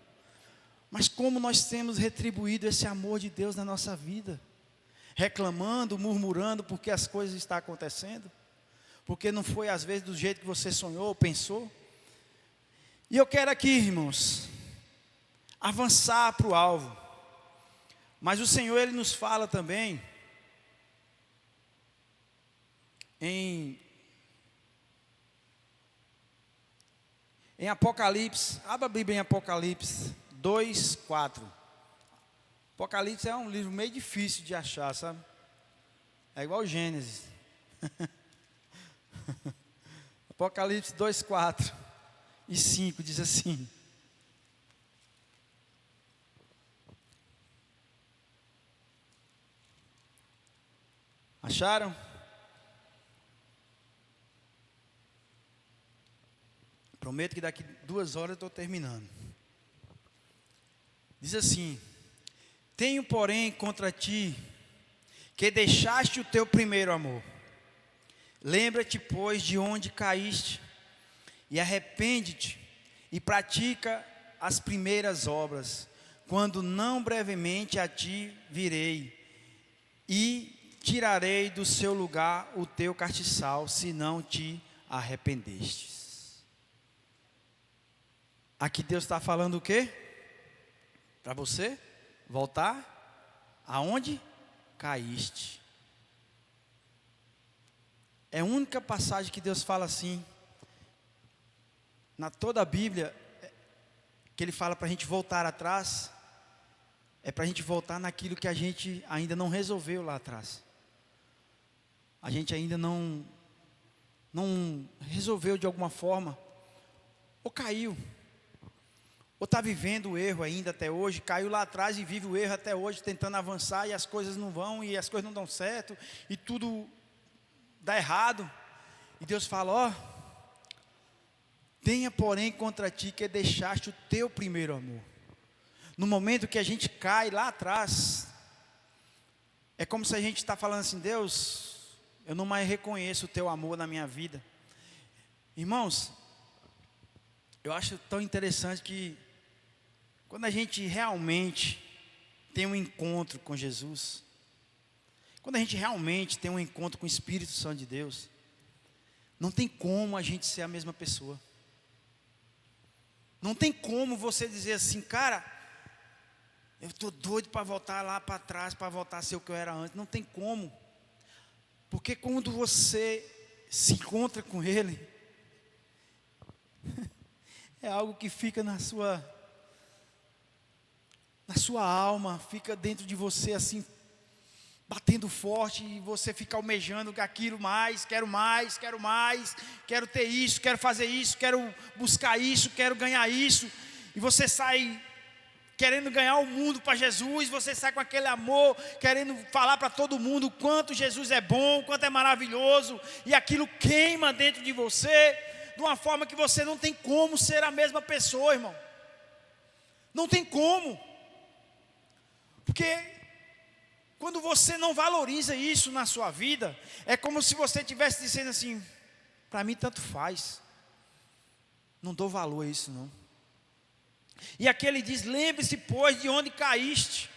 Mas como nós temos retribuído esse amor de Deus na nossa vida? Reclamando, murmurando porque as coisas estão acontecendo? Porque não foi às vezes do jeito que você sonhou ou pensou? E eu quero aqui, irmãos, avançar para o alvo. Mas o Senhor, Ele nos fala também em Apocalipse, abra a Bíblia em Apocalipse 2:4. Apocalipse é um livro meio difícil de achar, sabe? É igual Gênesis. Apocalipse 2:4 e 5 diz assim: acharam? Prometo que daqui 2 horas eu estou terminando. Diz assim: tenho, porém, contra ti, que deixaste o teu primeiro amor. Lembra-te, pois, de onde caíste, e arrepende-te, e pratica as primeiras obras, quando não brevemente a ti virei, e tirarei do seu lugar o teu castiçal, se não te arrependestes. Aqui Deus está falando o quê? Para você voltar aonde caíste. É a única passagem que Deus fala assim, na toda a Bíblia, que Ele fala para a gente voltar atrás, é para a gente voltar naquilo que a gente ainda não resolveu lá atrás. A gente ainda não resolveu de alguma forma, ou caiu, ou está vivendo o erro ainda até hoje, caiu lá atrás e vive o erro até hoje, tentando avançar e as coisas não vão, e as coisas não dão certo, e tudo dá errado. E Deus fala, ó, tenha porém contra ti que deixaste o teu primeiro amor. No momento que a gente cai lá atrás, é como se a gente está falando assim, Deus, eu não mais reconheço o teu amor na minha vida. Irmãos, eu acho tão interessante que quando a gente realmente tem um encontro com Jesus, quando a gente realmente tem um encontro com o Espírito Santo de Deus, não tem como a gente ser a mesma pessoa. Não tem como você dizer assim, cara, eu estou doido para voltar lá para trás, para voltar a ser o que eu era antes. Não tem como. Porque quando você se encontra com Ele, é algo que fica na sua alma, fica dentro de você assim, batendo forte, e você fica almejando aquilo mais, quero ter isso, quero fazer isso, quero buscar isso, quero ganhar isso, e você sai querendo ganhar o mundo para Jesus, você sai com aquele amor, querendo falar para todo mundo o quanto Jesus é bom, o quanto é maravilhoso, e aquilo queima dentro de você, de uma forma que você não tem como ser a mesma pessoa, irmão. Não tem como. Porque quando você não valoriza isso na sua vida, é como se você estivesse dizendo assim: para mim tanto faz, não dou valor a isso não. E aqui ele diz: lembre-se pois de onde caíste.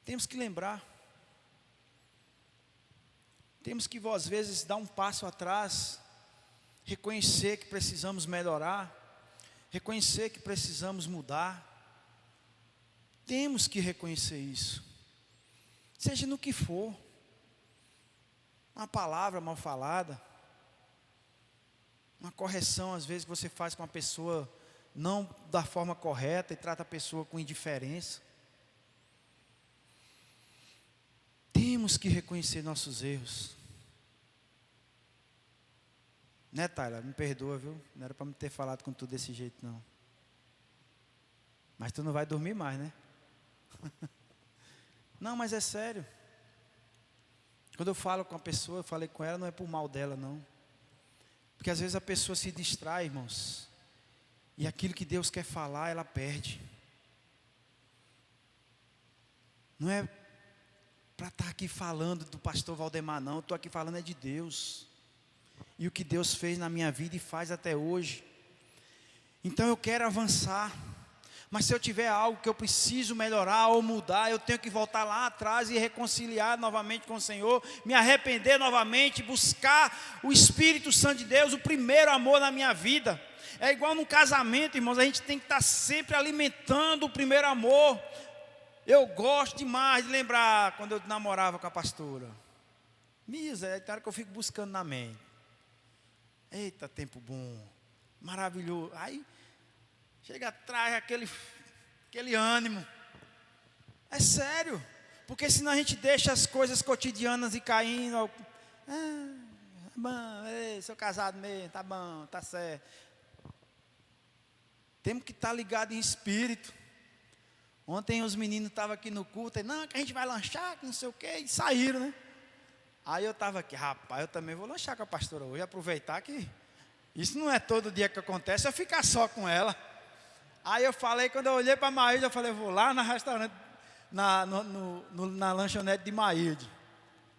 Temos que lembrar. Temos que às vezes dar um passo atrás, reconhecer que precisamos melhorar, reconhecer que precisamos mudar. Temos que reconhecer isso, seja no que for. Uma palavra mal falada, uma correção às vezes que você faz com uma pessoa não da forma correta e trata a pessoa com indiferença. Temos que reconhecer nossos erros. Né, Tyler? Me perdoa, viu? Não era para me ter falado com tu desse jeito, não. Mas tu não vai dormir mais, né? Não, mas é sério. Quando eu falo com a pessoa, eu falei com ela, não é por mal dela, não. Porque às vezes a pessoa se distrai, irmãos, e aquilo que Deus quer falar, ela perde. Não é para estar aqui falando do pastor Valdemar, não. Eu estou aqui falando é de Deus. E o que Deus fez na minha vida e faz até hoje. Então eu quero avançar. Mas se eu tiver algo que eu preciso melhorar ou mudar, eu tenho que voltar lá atrás e reconciliar novamente com o Senhor, me arrepender novamente, buscar o Espírito Santo de Deus, o primeiro amor na minha vida. É igual num casamento, irmãos, a gente tem que estar sempre alimentando o primeiro amor. Eu gosto demais de lembrar quando eu namorava com a pastora. Misericórdia, é hora que eu fico buscando na mente. Eita, tempo bom, maravilhoso. Aí chega atrás aquele ânimo. É sério. Porque senão a gente deixa as coisas cotidianas e caindo. Bom, sou casado mesmo, tá bom, tá certo. Temos que estar ligado em espírito. Ontem os meninos estavam aqui no culto, e não, que a gente vai lanchar, que não sei o quê, e saíram, né? Aí eu estava aqui, rapaz, eu também vou lanchar com a pastora hoje, aproveitar que isso não é todo dia que acontece, eu ficar só com ela. Aí eu falei, quando eu olhei para a Maílde, eu falei, vou lá no restaurante, na lanchonete de Maílde.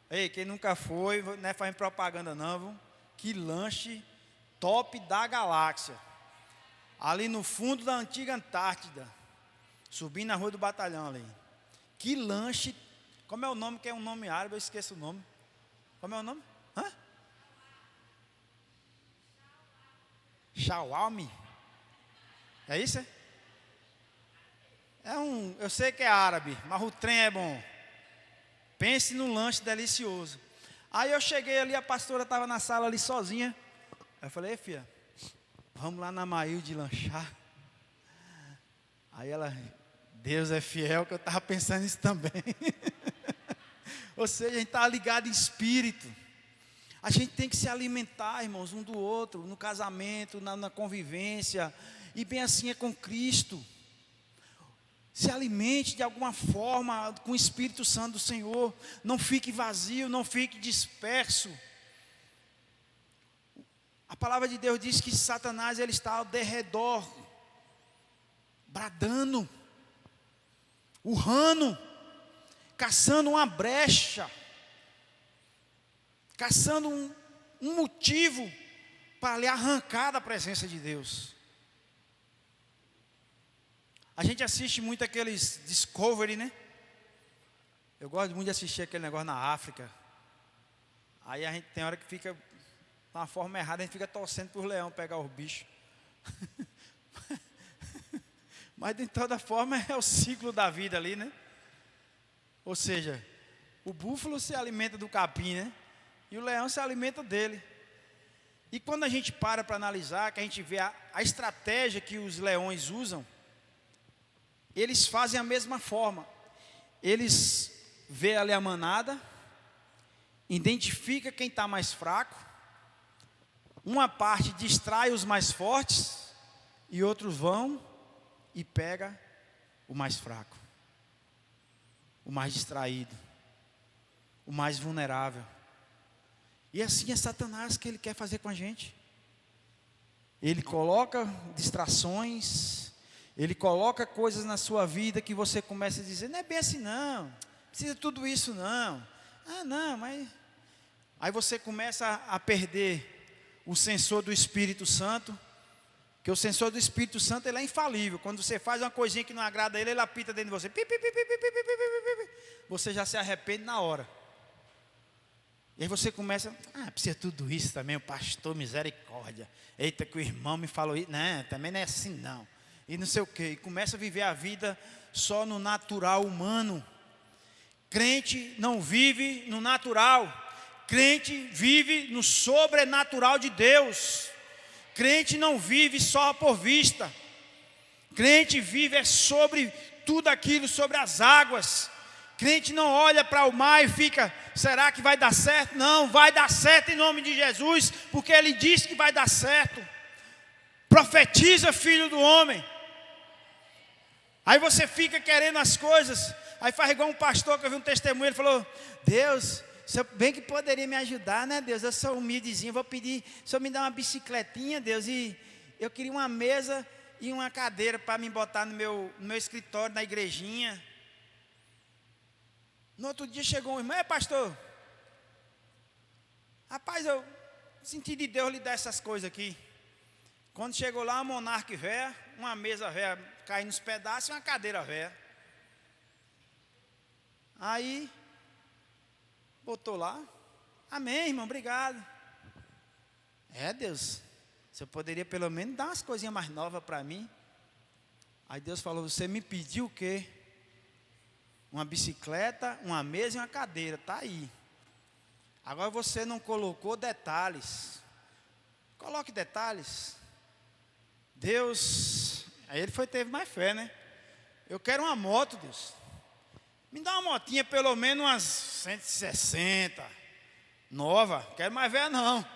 Ei, quem nunca foi, não é fazendo propaganda não, viu? Que lanche top da galáxia. Ali no fundo da antiga Antártida, subindo na Rua do Batalhão ali. Que lanche, como é o nome, que é um nome árabe, eu esqueço o nome. Como é o nome? Shawarma? É isso, é? Eu sei que é árabe, mas o trem é bom. Pense num lanche delicioso. Aí eu cheguei ali, a pastora estava na sala ali sozinha. Eu falei, filha, vamos lá na Maílde lanchar. Aí ela, Deus é fiel, que eu estava pensando nisso também. Ou seja, a gente está ligado em espírito. A gente tem que se alimentar, irmãos, um do outro, no casamento, na convivência. E bem assim é com Cristo. Se alimente de alguma forma com o Espírito Santo do Senhor. Não fique vazio, não fique disperso. A palavra de Deus diz que Satanás ele está ao derredor, bradando, urrando, caçando uma brecha, caçando um motivo para lhe arrancar da presença de Deus. A gente assiste muito aqueles Discovery, né? Eu gosto muito de assistir aquele negócio na África. Aí a gente tem hora que fica, de uma forma errada, a gente fica torcendo para os leões pegar os bichos. Mas de toda forma é o ciclo da vida ali, né? Ou seja, o búfalo se alimenta do capim, né? E o leão se alimenta dele. E quando a gente para analisar, que a gente vê a estratégia que os leões usam, eles fazem a mesma forma. Eles vê ali a manada, identifica quem está mais fraco, uma parte distrai os mais fortes, e outros vão e pega o mais fraco, o mais distraído, o mais vulnerável. E assim é Satanás que ele quer fazer com a gente. Ele coloca distrações, ele coloca coisas na sua vida que você começa a dizer, não é bem assim não, precisa de tudo isso não. Ah não, mas... Aí você começa a perder o sensor do Espírito Santo, que o sensor do Espírito Santo ele é infalível. Quando você faz uma coisinha que não agrada a ele, ele apita dentro de você. Pi, pi, pi, pi, pi, pi, pi, pi, pi, pi. Você já se arrepende na hora. E aí você começa, precisa de tudo isso também, o pastor, misericórdia. Eita, que o irmão me falou isso. Não, também não é assim não. E não sei o quê. E começa a viver a vida só no natural humano. Crente não vive no natural. Crente vive no sobrenatural de Deus. Crente não vive só por vista. Crente vive sobre tudo aquilo, sobre as águas. Crente não olha para o mar e fica, será que vai dar certo? Não, vai dar certo em nome de Jesus, porque Ele disse que vai dar certo. Profetiza, filho do homem. Aí você fica querendo as coisas. Aí faz igual um pastor que eu vi um testemunho, ele falou, Deus, o senhor bem que poderia me ajudar, né Deus? Eu sou humildezinho, vou pedir, o senhor me dá uma bicicletinha, Deus, e eu queria uma mesa e uma cadeira para me botar no meu escritório, na igrejinha. No outro dia chegou um irmão, pastor, rapaz, eu senti de Deus lhe dar essas coisas aqui. Quando chegou lá, uma monarca véia, uma mesa véia caindo nos pedaços e uma cadeira véia. Aí, botou lá, amém, irmão, obrigado. Deus, você poderia pelo menos dar umas coisinhas mais novas para mim? Aí Deus falou, você me pediu o quê? Uma bicicleta, uma mesa e uma cadeira, está aí. Agora você não colocou detalhes. Coloque detalhes. Deus, aí ele teve mais fé, né? Eu quero uma moto, Deus. Me dá uma motinha pelo menos umas 160, nova, quero mais velha não.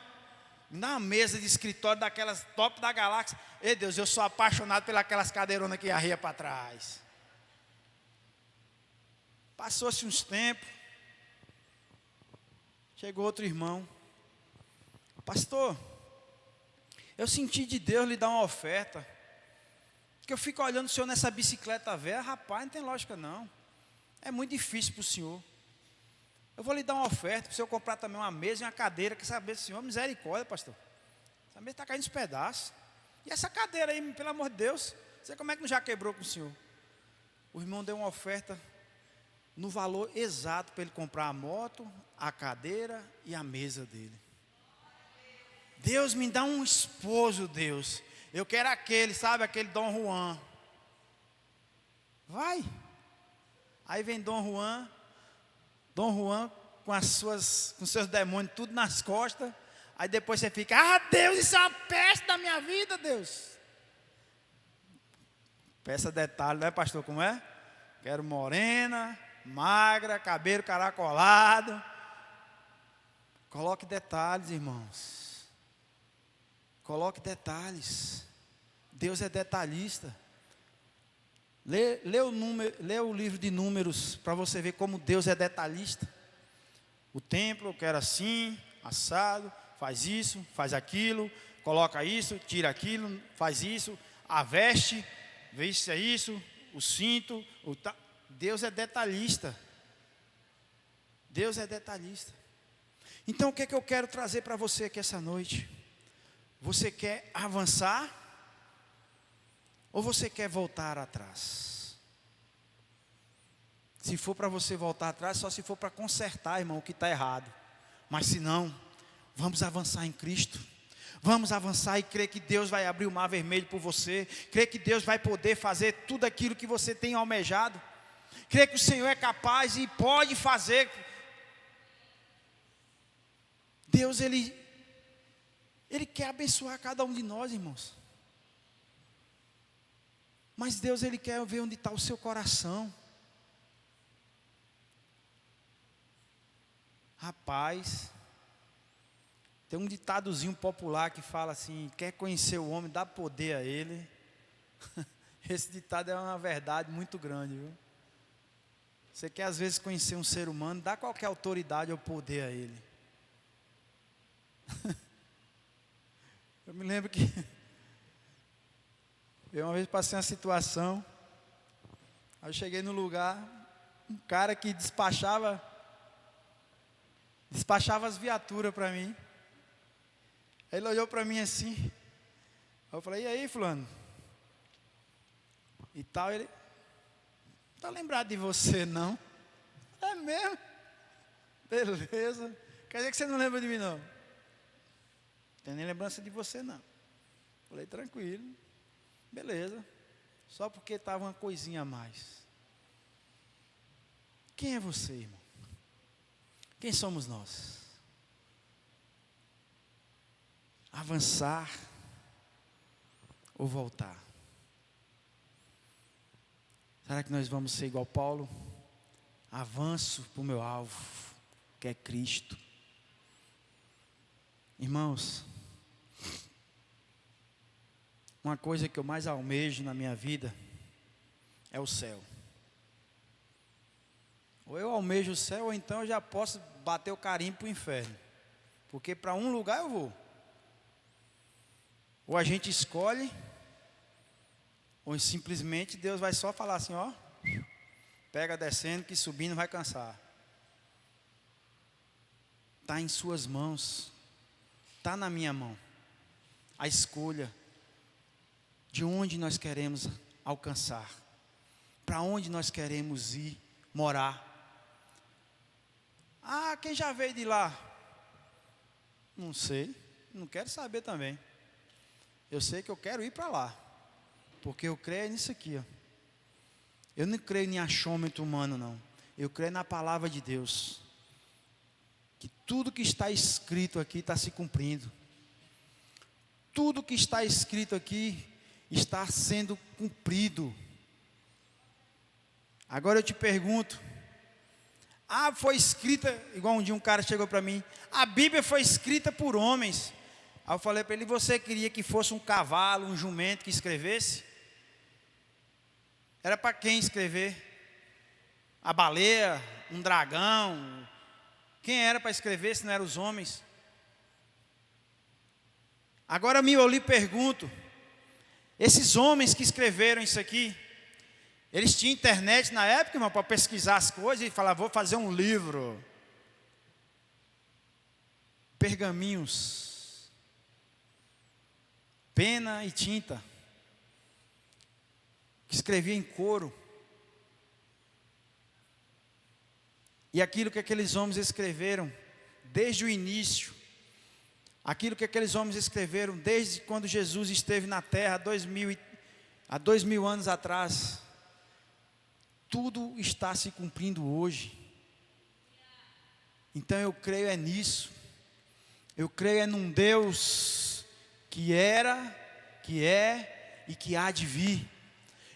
Me dá uma mesa de escritório daquelas top da galáxia. Ei Deus, eu sou apaixonado pelas cadeironas que arria para trás. Passou-se uns tempos, chegou outro irmão, pastor, eu senti de Deus lhe dar uma oferta, que eu fico olhando o senhor nessa bicicleta velha, rapaz, não tem lógica não, é muito difícil para o senhor, eu vou lhe dar uma oferta, para o senhor comprar também uma mesa e uma cadeira, que essa mesa, senhor, misericórdia pastor, essa mesa está caindo nos pedaços, e essa cadeira aí, pelo amor de Deus, você como é que não já quebrou com o senhor? O irmão deu uma oferta, no valor exato para ele comprar a moto, a cadeira e a mesa dele. Deus me dá um esposo, Deus. Eu quero aquele, sabe, aquele Dom Juan. Vai. Aí vem Dom Juan com seus demônios tudo nas costas. Aí depois você fica, Deus, isso é uma peste da minha vida, Deus. Peça detalhe, não é pastor, como é? Quero morena, magra, cabelo caracolado. Coloque detalhes, irmãos. Coloque detalhes. Deus é detalhista. Lê o livro de Números para você ver como Deus é detalhista. O templo, eu quero assim, assado, faz isso, faz aquilo, coloca isso, tira aquilo, faz isso, a veste, vê se é isso, o cinto, Deus é detalhista. Deus é detalhista. Então o que é que eu quero trazer para você aqui essa noite? Você quer avançar? Ou você quer voltar atrás? Se for para você voltar atrás, só se for para consertar, irmão, o que está errado. Mas se não, vamos avançar em Cristo. Vamos avançar e crer que Deus vai abrir o mar vermelho por você. Crer que Deus vai poder fazer tudo aquilo que você tem almejado. Crer que o Senhor é capaz e pode fazer. Deus, Ele quer abençoar cada um de nós, irmãos. Mas Deus, Ele quer ver onde está o seu coração. Rapaz, tem um ditadozinho popular que fala assim: quer conhecer o homem, dá poder a ele. Esse ditado é uma verdade muito grande, viu? Você quer às vezes conhecer um ser humano, dá qualquer autoridade ou poder a ele. Eu me lembro que eu uma vez passei uma situação, aí eu cheguei no lugar, um cara que despachava as viaturas para mim. Aí ele olhou para mim assim, aí eu falei, e aí, fulano? E tal, ele, não tá lembrado de você não? É mesmo? Beleza. Quer dizer que você não lembra de mim não? Não tenho nem lembrança de você não. Falei, tranquilo. Beleza. Só porque estava uma coisinha a mais. Quem é você, irmão? Quem somos nós? Avançar ou voltar? Será que nós vamos ser igual Paulo? Avanço para o meu alvo, que é Cristo. Irmãos, uma coisa que eu mais almejo na minha vida é o céu. Ou eu almejo o céu, ou então eu já posso bater o carimbo para o inferno. Porque para um lugar eu vou. Ou a gente escolhe, ou simplesmente Deus vai só falar assim, ó, pega descendo que subindo vai cansar. Está em suas mãos, está na minha mão. A escolha de onde nós queremos alcançar, para onde nós queremos ir, morar. Ah, quem já veio de lá? Não sei, não quero saber também. Eu sei que eu quero ir para lá, porque eu creio nisso aqui, ó. Eu não creio em achômetro humano, não. Eu creio na palavra de Deus. Que tudo que está escrito aqui está se cumprindo. Tudo que está escrito aqui está sendo cumprido. Agora eu te pergunto, foi escrita, igual um dia um cara chegou para mim, a Bíblia foi escrita por homens. Aí eu falei para ele, você queria que fosse um cavalo, um jumento que escrevesse? Era para quem escrever? A baleia, um dragão? Quem era para escrever se não eram os homens? Agora eu lhe pergunto, esses homens que escreveram isso aqui, eles tinham internet na época, irmão, para pesquisar as coisas e falar, vou fazer um livro. Pergaminhos, pena e tinta, que escrevia em couro. E aquilo que aqueles homens escreveram desde o início, aquilo que aqueles homens escreveram desde quando Jesus esteve na terra há 2000 anos atrás, tudo está se cumprindo hoje. Então eu creio nisso. Eu creio num Deus que era, que é e que há de vir.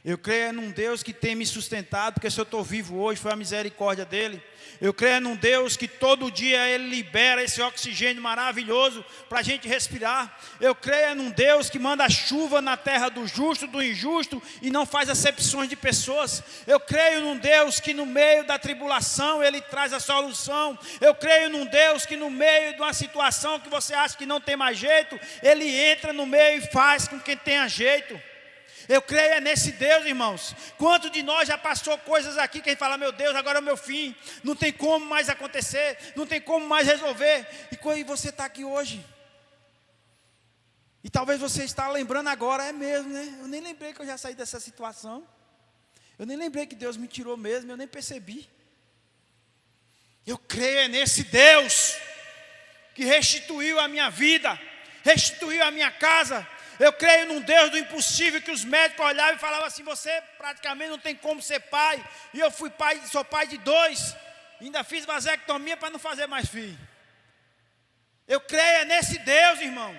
Eu creio num Deus que tem me sustentado, porque se eu estou vivo hoje foi a misericórdia dEle. Eu creio num Deus que todo dia Ele libera esse oxigênio maravilhoso para a gente respirar. Eu creio num Deus que manda chuva na terra do justo, do injusto e não faz acepções de pessoas. Eu creio num Deus que no meio da tribulação Ele traz a solução. Eu creio num Deus que no meio de uma situação que você acha que não tem mais jeito, Ele entra no meio e faz com que tenha jeito. Eu creio nesse Deus, irmãos. Quanto de nós já passou coisas aqui que a gente fala, meu Deus, agora é o meu fim, não tem como mais acontecer, não tem como mais resolver, e você está aqui hoje, e talvez você está lembrando agora, é mesmo, né? Eu nem lembrei que eu já saí dessa situação, eu nem lembrei que Deus me tirou mesmo, eu nem percebi. Eu creio nesse Deus que restituiu a minha vida, restituiu a minha casa. Eu creio num Deus do impossível, que os médicos olhavam e falavam assim, você praticamente não tem como ser pai. E eu fui pai, sou pai de 2, ainda fiz vasectomia para não fazer mais filho. Eu creio nesse Deus, irmão.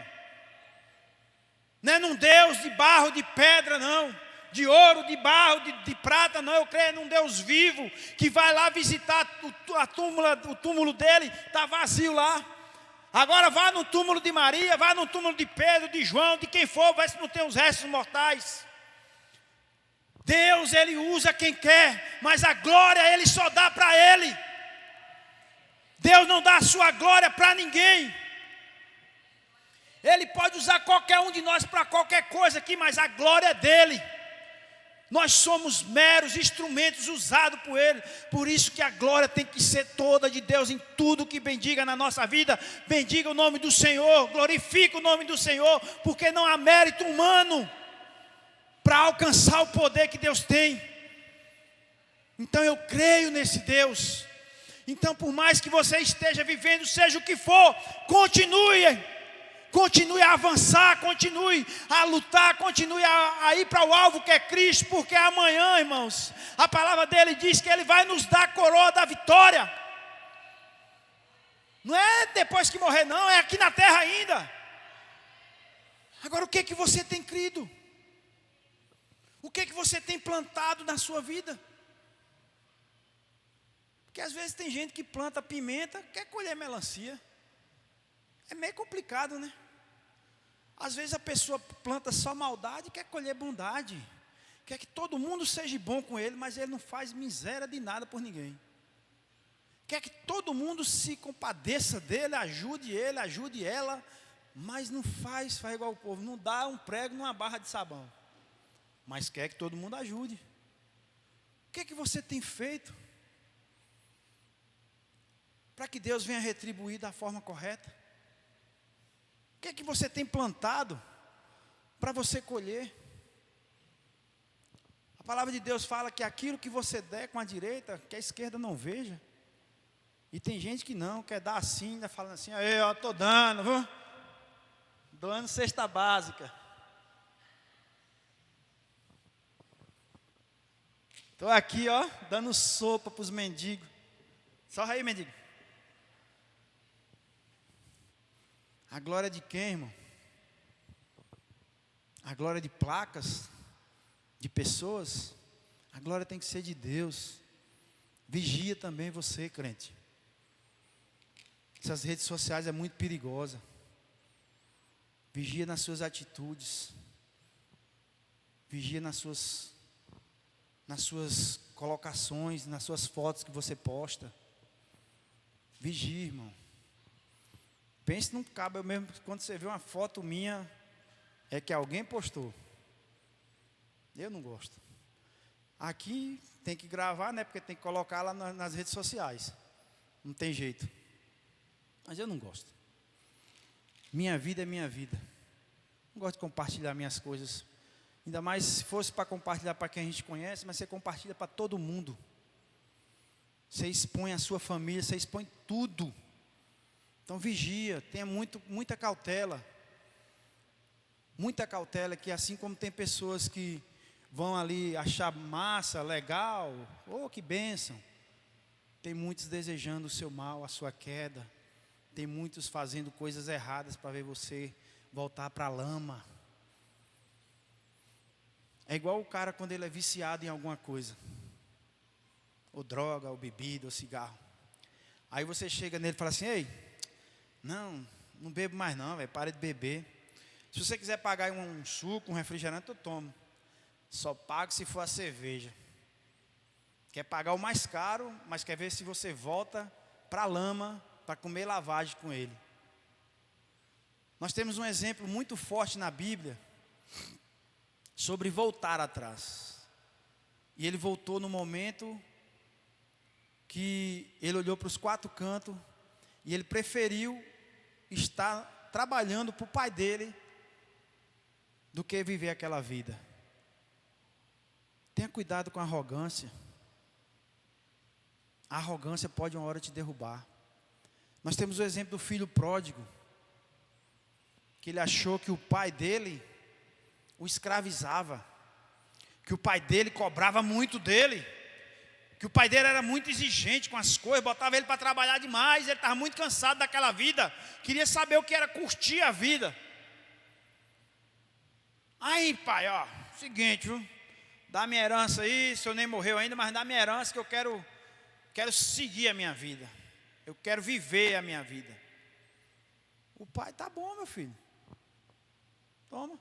Não é num Deus de barro, de pedra, não. De ouro, de barro, de prata, não. Eu creio num Deus vivo, que vai lá visitar o túmulo dele, está vazio lá. Agora vá no túmulo de Maria, vá no túmulo de Pedro, de João, de quem for, vai se não tem os restos mortais. Deus, Ele usa quem quer, mas a glória Ele só dá para Ele. Deus não dá a sua glória para ninguém. Ele pode usar qualquer um de nós para qualquer coisa aqui, mas a glória é dEle. Nós somos meros instrumentos usados por Ele. Por isso que a glória tem que ser toda de Deus em tudo que bendiga na nossa vida. Bendiga o nome do Senhor, glorifique o nome do Senhor, porque não há mérito humano para alcançar o poder que Deus tem. Então eu creio nesse Deus. Então, por mais que você esteja vivendo, seja o que for, continue a avançar, continue a lutar, continue a ir para o alvo que é Cristo, porque amanhã, irmãos, a palavra dele diz que ele vai nos dar a coroa da vitória. Não é depois que morrer, não, é aqui na terra ainda. Agora, o que é que você tem crido? O que é que você tem plantado na sua vida? Porque às vezes tem gente que planta pimenta, quer colher melancia. É meio complicado, né? Às vezes a pessoa planta só maldade e quer colher bondade. Quer que todo mundo seja bom com ele, mas ele não faz miséria de nada por ninguém. Quer que todo mundo se compadeça dele, ajude ela, mas não faz igual o povo. Não dá um prego numa barra de sabão. Mas quer que todo mundo ajude. O que é que você tem feito para que Deus venha retribuir da forma correta? O que é que você tem plantado para você colher? A palavra de Deus fala que aquilo que você der com a direita, que a esquerda não veja. E tem gente que não, quer dar assim, ainda falando assim, aí ó, estou dando, viu? Doando cesta básica. Estou aqui, ó, dando sopa para os mendigos. Só aí, mendigo. A glória de quem, irmão? A glória de placas, de pessoas? A glória tem que ser de Deus. Vigia também você, crente. Essas redes sociais é muito perigosa. Vigia nas suas atitudes. Vigia nas suas colocações, nas suas fotos que você posta. Vigia, irmão. Pense num cabo, eu mesmo, quando você vê uma foto minha, é que alguém postou. Eu não gosto. Aqui tem que gravar, né? Porque tem que colocar lá nas redes sociais. Não tem jeito. Mas eu não gosto. Minha vida é minha vida. Não gosto de compartilhar minhas coisas. Ainda mais se fosse para compartilhar para quem a gente conhece, mas você compartilha para todo mundo. Você expõe a sua família, você expõe tudo. Então vigia, tenha muita cautela. Muita cautela, que assim como tem pessoas que vão ali achar massa, legal, que bênção. Tem muitos desejando o seu mal, a sua queda. Tem muitos fazendo coisas erradas para ver você voltar para a lama. É igual o cara quando ele é viciado em alguma coisa. Ou droga, ou bebida, ou cigarro. Aí você chega nele e fala assim, ei, não bebo mais não, velho, para de beber. Se você quiser pagar um suco, um refrigerante, eu tomo. Só pago se for a cerveja. Quer pagar o mais caro, mas quer ver se você volta para a lama, para comer lavagem com ele. Nós temos um exemplo muito forte na Bíblia sobre voltar atrás. E ele voltou no momento que ele olhou para os quatro cantos e ele preferiu estar trabalhando para o pai dele do que viver aquela vida. Tenha cuidado com a arrogância. A arrogância pode uma hora te derrubar. Nós temos o exemplo do filho pródigo, que ele achou que o pai dele o escravizava, que o pai dele cobrava muito dele, que o pai dele era muito exigente com as coisas, botava ele para trabalhar demais, ele estava muito cansado daquela vida, queria saber o que era curtir a vida. Aí, pai, ó, seguinte, viu? Dá minha herança aí, o senhor nem morreu ainda, mas dá minha herança que eu quero seguir a minha vida. Eu quero viver a minha vida. O pai, tá bom, meu filho. Toma.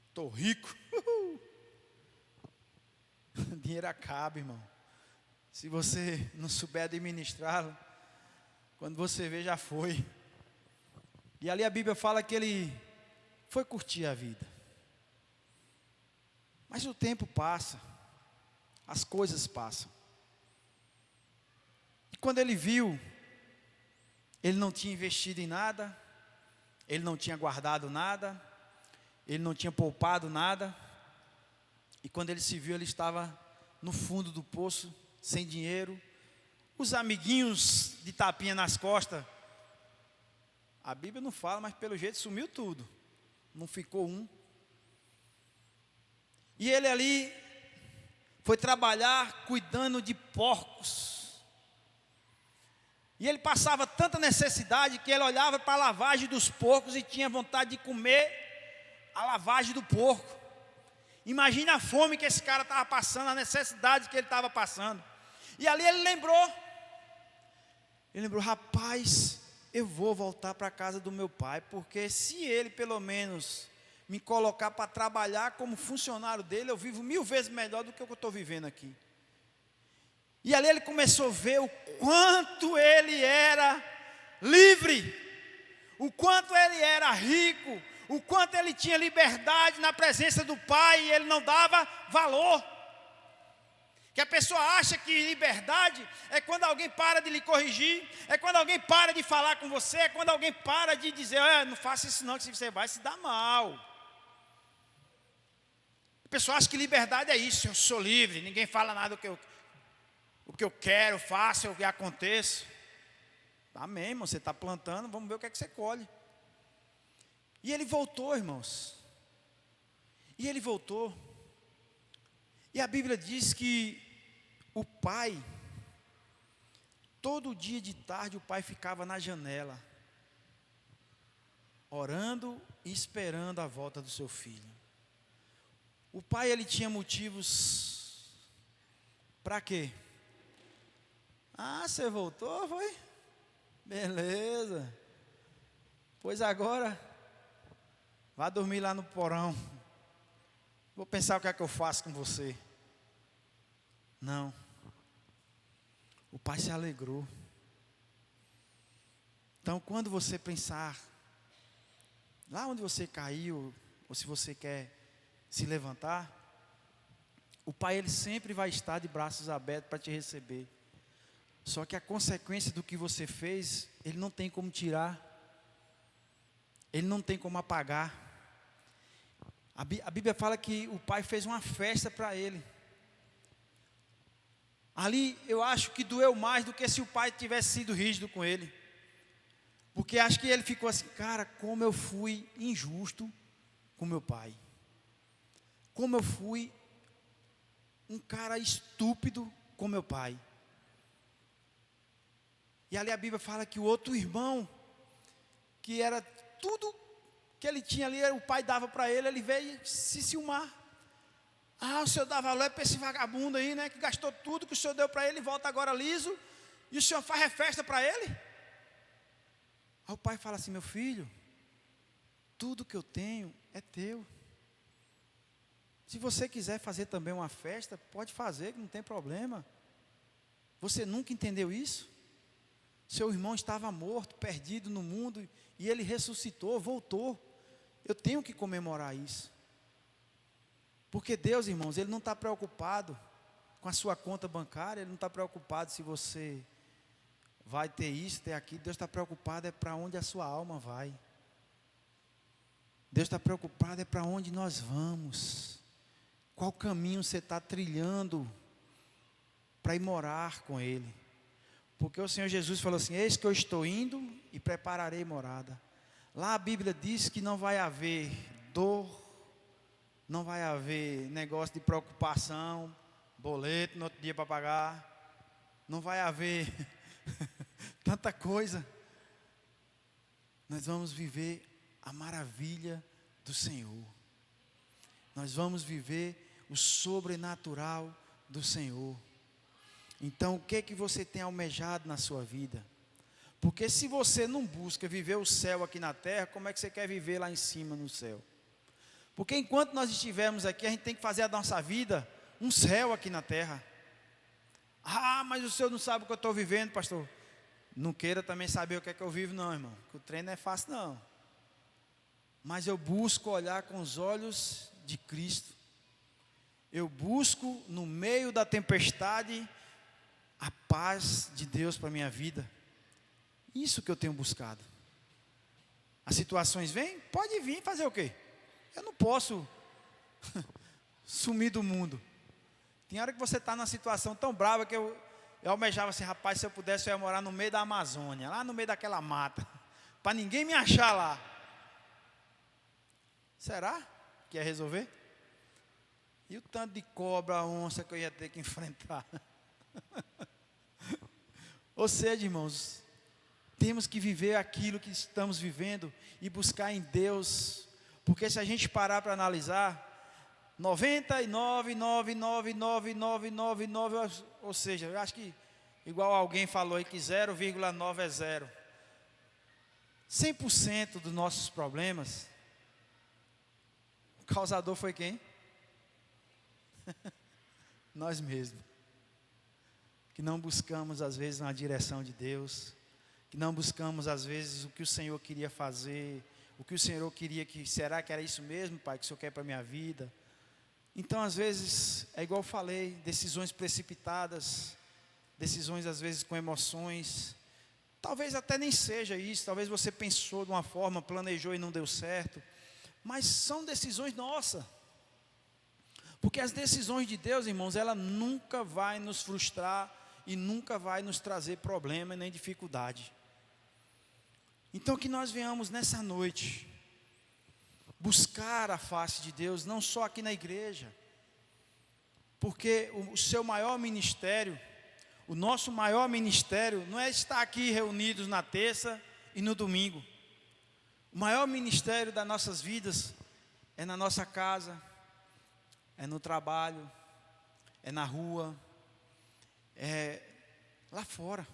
Estou rico. Dinheiro acaba, irmão. Se você não souber administrá-lo, quando você vê, já foi. E ali a Bíblia fala que ele foi curtir a vida. Mas o tempo passa, as coisas passam. E quando ele viu, ele não tinha investido em nada, ele não tinha guardado nada, ele não tinha poupado nada. E quando ele se viu, ele estava no fundo do poço, sem dinheiro. Os amiguinhos de tapinha nas costas, a Bíblia não fala, mas pelo jeito sumiu tudo. Não ficou um. E ele ali foi trabalhar cuidando de porcos. E ele passava tanta necessidade que ele olhava para a lavagem dos porcos e tinha vontade de comer a lavagem do porco. Imagina a fome que esse cara estava passando, a necessidade que ele estava passando. E ali ele lembrou, rapaz, eu vou voltar para a casa do meu pai, porque se ele pelo menos me colocar para trabalhar como funcionário dele, eu vivo 1000 vezes melhor do que o que eu estou vivendo aqui. E ali ele começou a ver o quanto ele era livre, o quanto ele era rico, o quanto ele tinha liberdade na presença do Pai, e ele não dava valor. Que a pessoa acha que liberdade é quando alguém para de lhe corrigir, é quando alguém para de falar com você, é quando alguém para de dizer, não faça isso não, que você vai se dar mal. A pessoa acha que liberdade é isso, eu sou livre, ninguém fala nada o que eu quero, faço, o que aconteça. Amém, irmão, você está plantando, vamos ver o que é que você colhe. E ele voltou, irmãos. E ele voltou. E a Bíblia diz que o pai, todo dia de tarde, o pai ficava na janela, orando e esperando a volta do seu filho. O pai, ele tinha motivos para quê? Você voltou, foi? Beleza. Pois agora, vá dormir lá no porão. Vou pensar o que é que eu faço com você. Não. O pai se alegrou. Então, quando você pensar lá onde você caiu, ou se você quer se levantar, o pai, ele sempre vai estar de braços abertos para te receber. Só que a consequência do que você fez, ele não tem como tirar. Ele não tem como apagar. A Bíblia fala que o pai fez uma festa para ele. Ali eu acho que doeu mais do que se o pai tivesse sido rígido com ele. Porque acho que ele ficou assim, cara, como eu fui injusto com meu pai. Como eu fui um cara estúpido com meu pai. E ali a Bíblia fala que o outro irmão, que era tudo que ele tinha ali, o pai dava para ele, ele veio se ciumar. O senhor dá valor para esse vagabundo aí, né? Que gastou tudo que o senhor deu para ele, volta agora liso, e o senhor faz festa para ele? Aí o pai fala assim, meu filho, tudo que eu tenho é teu. Se você quiser fazer também uma festa, pode fazer, que não tem problema. Você nunca entendeu isso? Seu irmão estava morto, perdido no mundo, e ele ressuscitou, voltou. Eu tenho que comemorar isso. Porque Deus, irmãos, Ele não está preocupado com a sua conta bancária, Ele não está preocupado se você vai ter isso, ter aquilo. Deus está preocupado é para onde a sua alma vai. Deus está preocupado é para onde nós vamos. Qual caminho você está trilhando para ir morar com Ele. Porque o Senhor Jesus falou assim, eis que eu estou indo e prepararei morada. Lá a Bíblia diz que não vai haver dor, não vai haver negócio de preocupação, boleto no outro dia para pagar, não vai haver tanta coisa. Nós vamos viver a maravilha do Senhor. Nós vamos viver o sobrenatural do Senhor. Então, o que é que você tem almejado na sua vida? Porque se você não busca viver o céu aqui na terra, como é que você quer viver lá em cima no céu? Porque enquanto nós estivermos aqui, a gente tem que fazer a nossa vida um céu aqui na terra. Ah, mas o senhor não sabe o que eu estou vivendo, pastor. Não queira também saber o que é que eu vivo, não, irmão. Que o trem não é fácil, não. Mas eu busco olhar com os olhos de Cristo. Eu busco, no meio da tempestade, a paz de Deus para a minha vida. Isso que eu tenho buscado. As situações vêm? Pode vir fazer o quê? Eu não posso sumir do mundo. Tem hora que você está numa situação tão brava que eu almejava assim, rapaz, se eu pudesse eu ia morar no meio da Amazônia, lá no meio daquela mata, para ninguém me achar lá. Será que ia resolver? E o tanto de cobra, onça que eu ia ter que enfrentar. Ou seja, irmãos, temos que viver aquilo que estamos vivendo e buscar em Deus. Porque se a gente parar para analisar, 99,9999999, ou seja, eu acho que, igual alguém falou aí, que 0,9 é zero. 100% dos nossos problemas, o causador foi quem? Nós mesmos. Que não buscamos às vezes na direção de Deus, que não buscamos às vezes o que o Senhor queria fazer, o que o Senhor queria que, será que era isso mesmo, Pai, que o Senhor quer para a minha vida? Então às vezes, é igual eu falei, decisões precipitadas, decisões às vezes com emoções, talvez até nem seja isso, talvez você pensou de uma forma, planejou e não deu certo, mas são decisões nossas. Porque as decisões de Deus, irmãos, ela nunca vai nos frustrar e nunca vai nos trazer problema nem dificuldade. Então que nós venhamos nessa noite buscar a face de Deus, não só aqui na igreja, porque o seu maior ministério, o nosso maior ministério não é estar aqui reunidos na terça e no domingo. O maior ministério das nossas vidas é na nossa casa, é no trabalho, é na rua, é lá fora.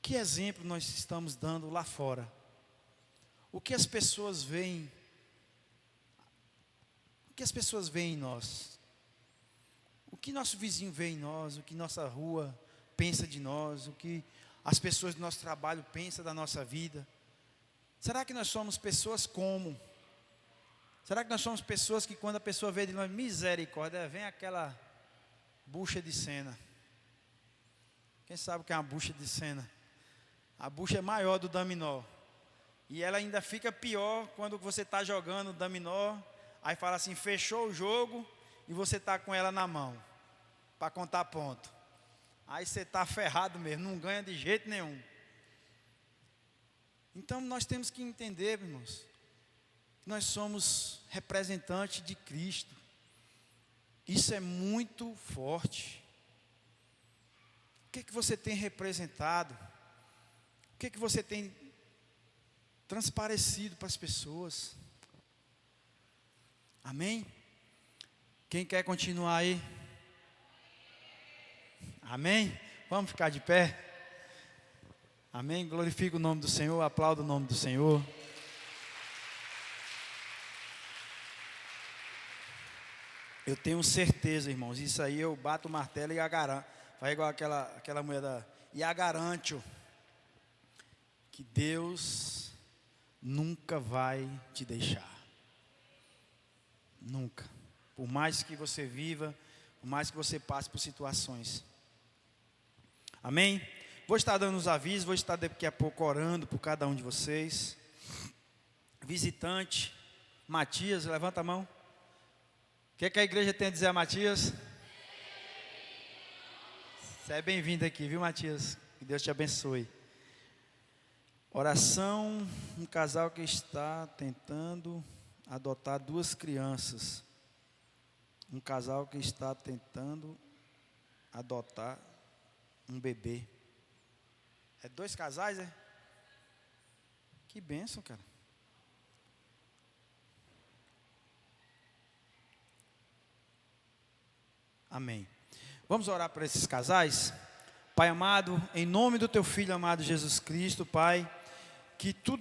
Que exemplo nós estamos dando lá fora? O que as pessoas veem? O que as pessoas veem em nós? O que nosso vizinho vê em nós? O que nossa rua pensa de nós? O que as pessoas do nosso trabalho pensam da nossa vida? Será que nós somos pessoas como? Será que nós somos pessoas que quando a pessoa vê de nós, misericórdia, vem aquela bucha de cena? Quem sabe o que é uma bucha de cena? A bucha é maior do dominó. E ela ainda fica pior quando você está jogando dominó. Aí fala assim, fechou o jogo e você está com ela na mão, para contar ponto. Aí você está ferrado mesmo, não ganha de jeito nenhum. Então nós temos que entender, irmãos, nós somos representantes de Cristo. Isso é muito forte. O que você tem representado? O que você tem transparecido para as pessoas? Amém? Quem quer continuar aí? Amém? Vamos ficar de pé? Amém? Glorifica o nome do Senhor, aplauda o nome do Senhor. Eu tenho certeza, irmãos, isso aí eu bato o martelo e agaranto. Faz igual aquela mulher e agaranto que Deus nunca vai te deixar. Nunca. Por mais que você viva, por mais que você passe por situações. Amém? Vou estar dando os avisos, vou estar daqui a pouco orando por cada um de vocês. Visitante, Matias, levanta a mão. O que a igreja tem a dizer a Matias? Você é bem-vindo aqui, viu, Matias? Que Deus te abençoe. Oração, um casal que está tentando adotar 2 crianças. Um casal que está tentando adotar um bebê. É 2 casais, é? Que bênção, cara. Amém. Vamos orar por esses casais? Pai amado, em nome do Teu Filho amado Jesus Cristo, Pai, que tudo